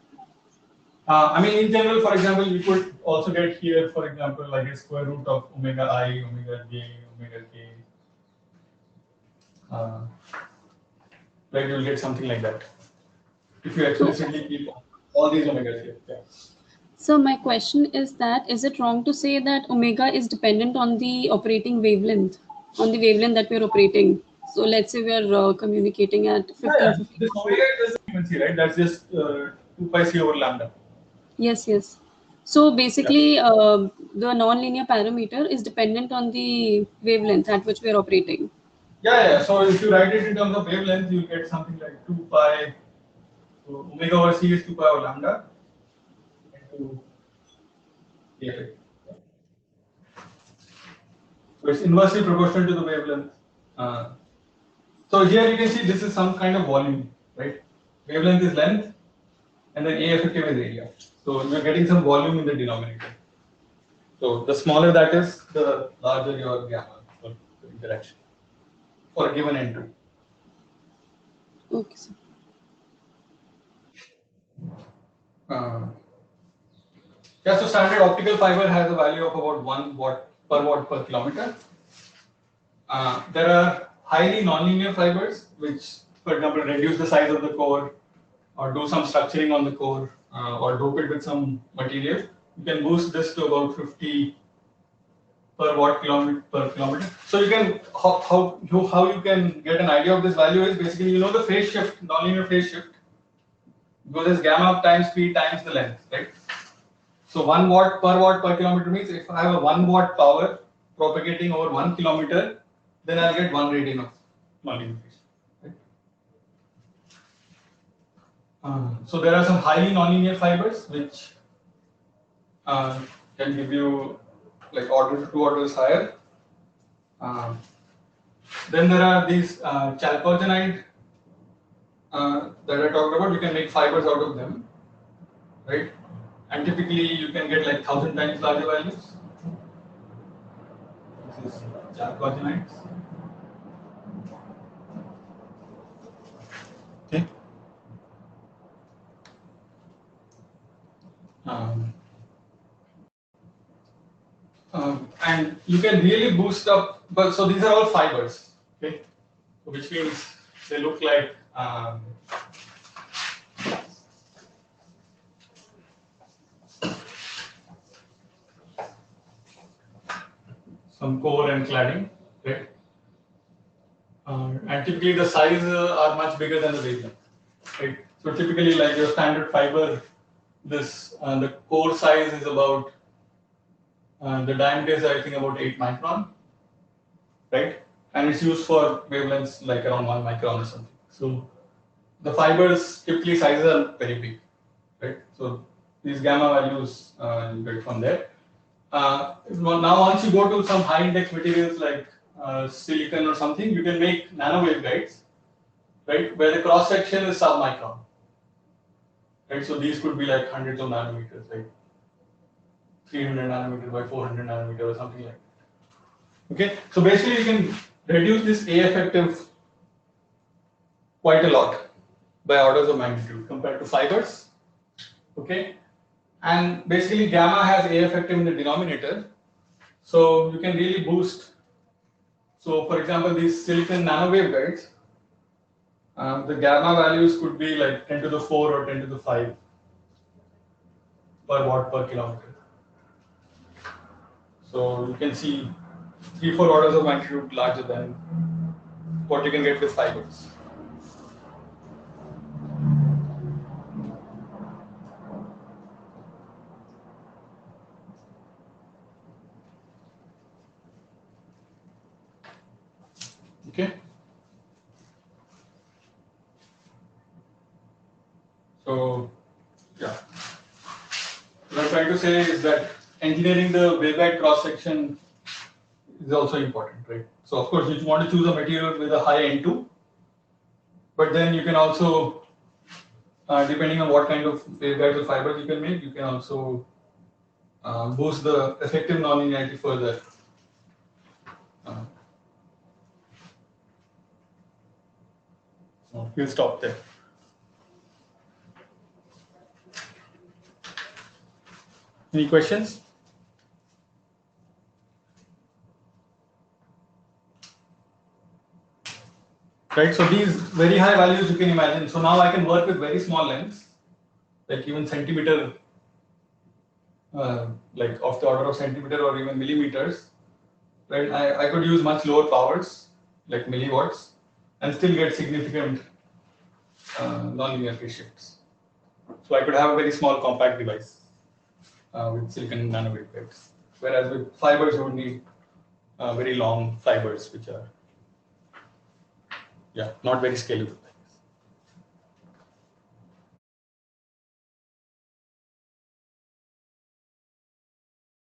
I mean, in general, for example, you could also get here, for example, like a square root of omega I, omega j, omega k. Right, you'll get something like that. If you explicitly keep all these omegas here. Yeah. So my question is that, is it wrong to say that omega is dependent on the operating wavelength, on the wavelength that we're operating? So let's say we are communicating at 1550. This omega is the frequency, right? That's just 2 pi c over lambda. Yes, yes. So basically, the nonlinear parameter is dependent on the wavelength at which we are operating. Yeah. So if you write it in terms of wavelength, you get something like 2 pi. So omega over c is 2 pi over lambda. Into A. So it's inversely proportional to the wavelength. So here you can see this is some kind of volume, right? Wavelength is length, and then A effective is area. So you're getting some volume in the denominator. So the smaller that is, the larger your gamma for the interaction for a given N2. Okay, sir. Yeah, so standard optical fiber has a value of about 1 watt per kilometer. There are highly nonlinear fibers which, for example, reduce the size of the core or do some structuring on the core or dope it with some material. You can boost this to about 50 per watt per kilometer. So you can how you can get an idea of this value is basically the phase shift, nonlinear phase shift, because it's gamma times p times the length, right? So 1 watt per kilometer means if I have a 1 watt power propagating over 1 kilometer, then I'll get 1 radian of nonlinear phase. Right? So there are some highly nonlinear fibers which can give you like 2 orders higher. Then there are these chalcogenide that I talked about. You can make fibers out of them, right? And typically you can get like 1,000 times larger values. This is chalcogenides. you can really boost up. But so these are all fibers, okay? Which means they look like some core and cladding, right? And typically the size are much bigger than the wavelength, right? So typically, like your standard fiber, this the core size is about the diameter is I think about 8 micron, right? And it's used for wavelengths like around 1 micron or something. So the fibers typically sizes are very big, right? So these gamma values you get from there. Now once you go to some high index materials like silicon or something, you can make nano waveguides, right? Where the cross section is sub-micron, right? So these could be like hundreds of nanometers, like 300 nanometer by 400 nanometer or something like that. Okay, so basically you can reduce this A effective quite a lot by orders of magnitude compared to fibers. Okay, and basically gamma has A effective in the denominator, so you can really boost. So for example, these silicon nano waveguides, the gamma values could be like 10 to the 4 or 10 to the 5 per watt per kilometer. So you can see 3-4 orders of magnitude larger than what you can get with fibers. Okay. So, yeah. What I'm trying to say is that engineering the waveguide cross section is also important, right? So, of course, you want to choose a material with a high N2, but then you can also, depending on what kind of waveguides or fibers you can make, you can also boost the effective nonlinearity further. So we'll stop there. Any questions? Right, so these very high values you can imagine. So now I can work with very small lengths, like even centimeter, like of the order of centimeter or even millimeters. Right, I could use much lower powers, like milliwatts, and still get significant nonlinear phase shifts. So I could have a very small compact device with silicon nanowaveguides, whereas with fibers you would need very long fibers, which are not very scalable.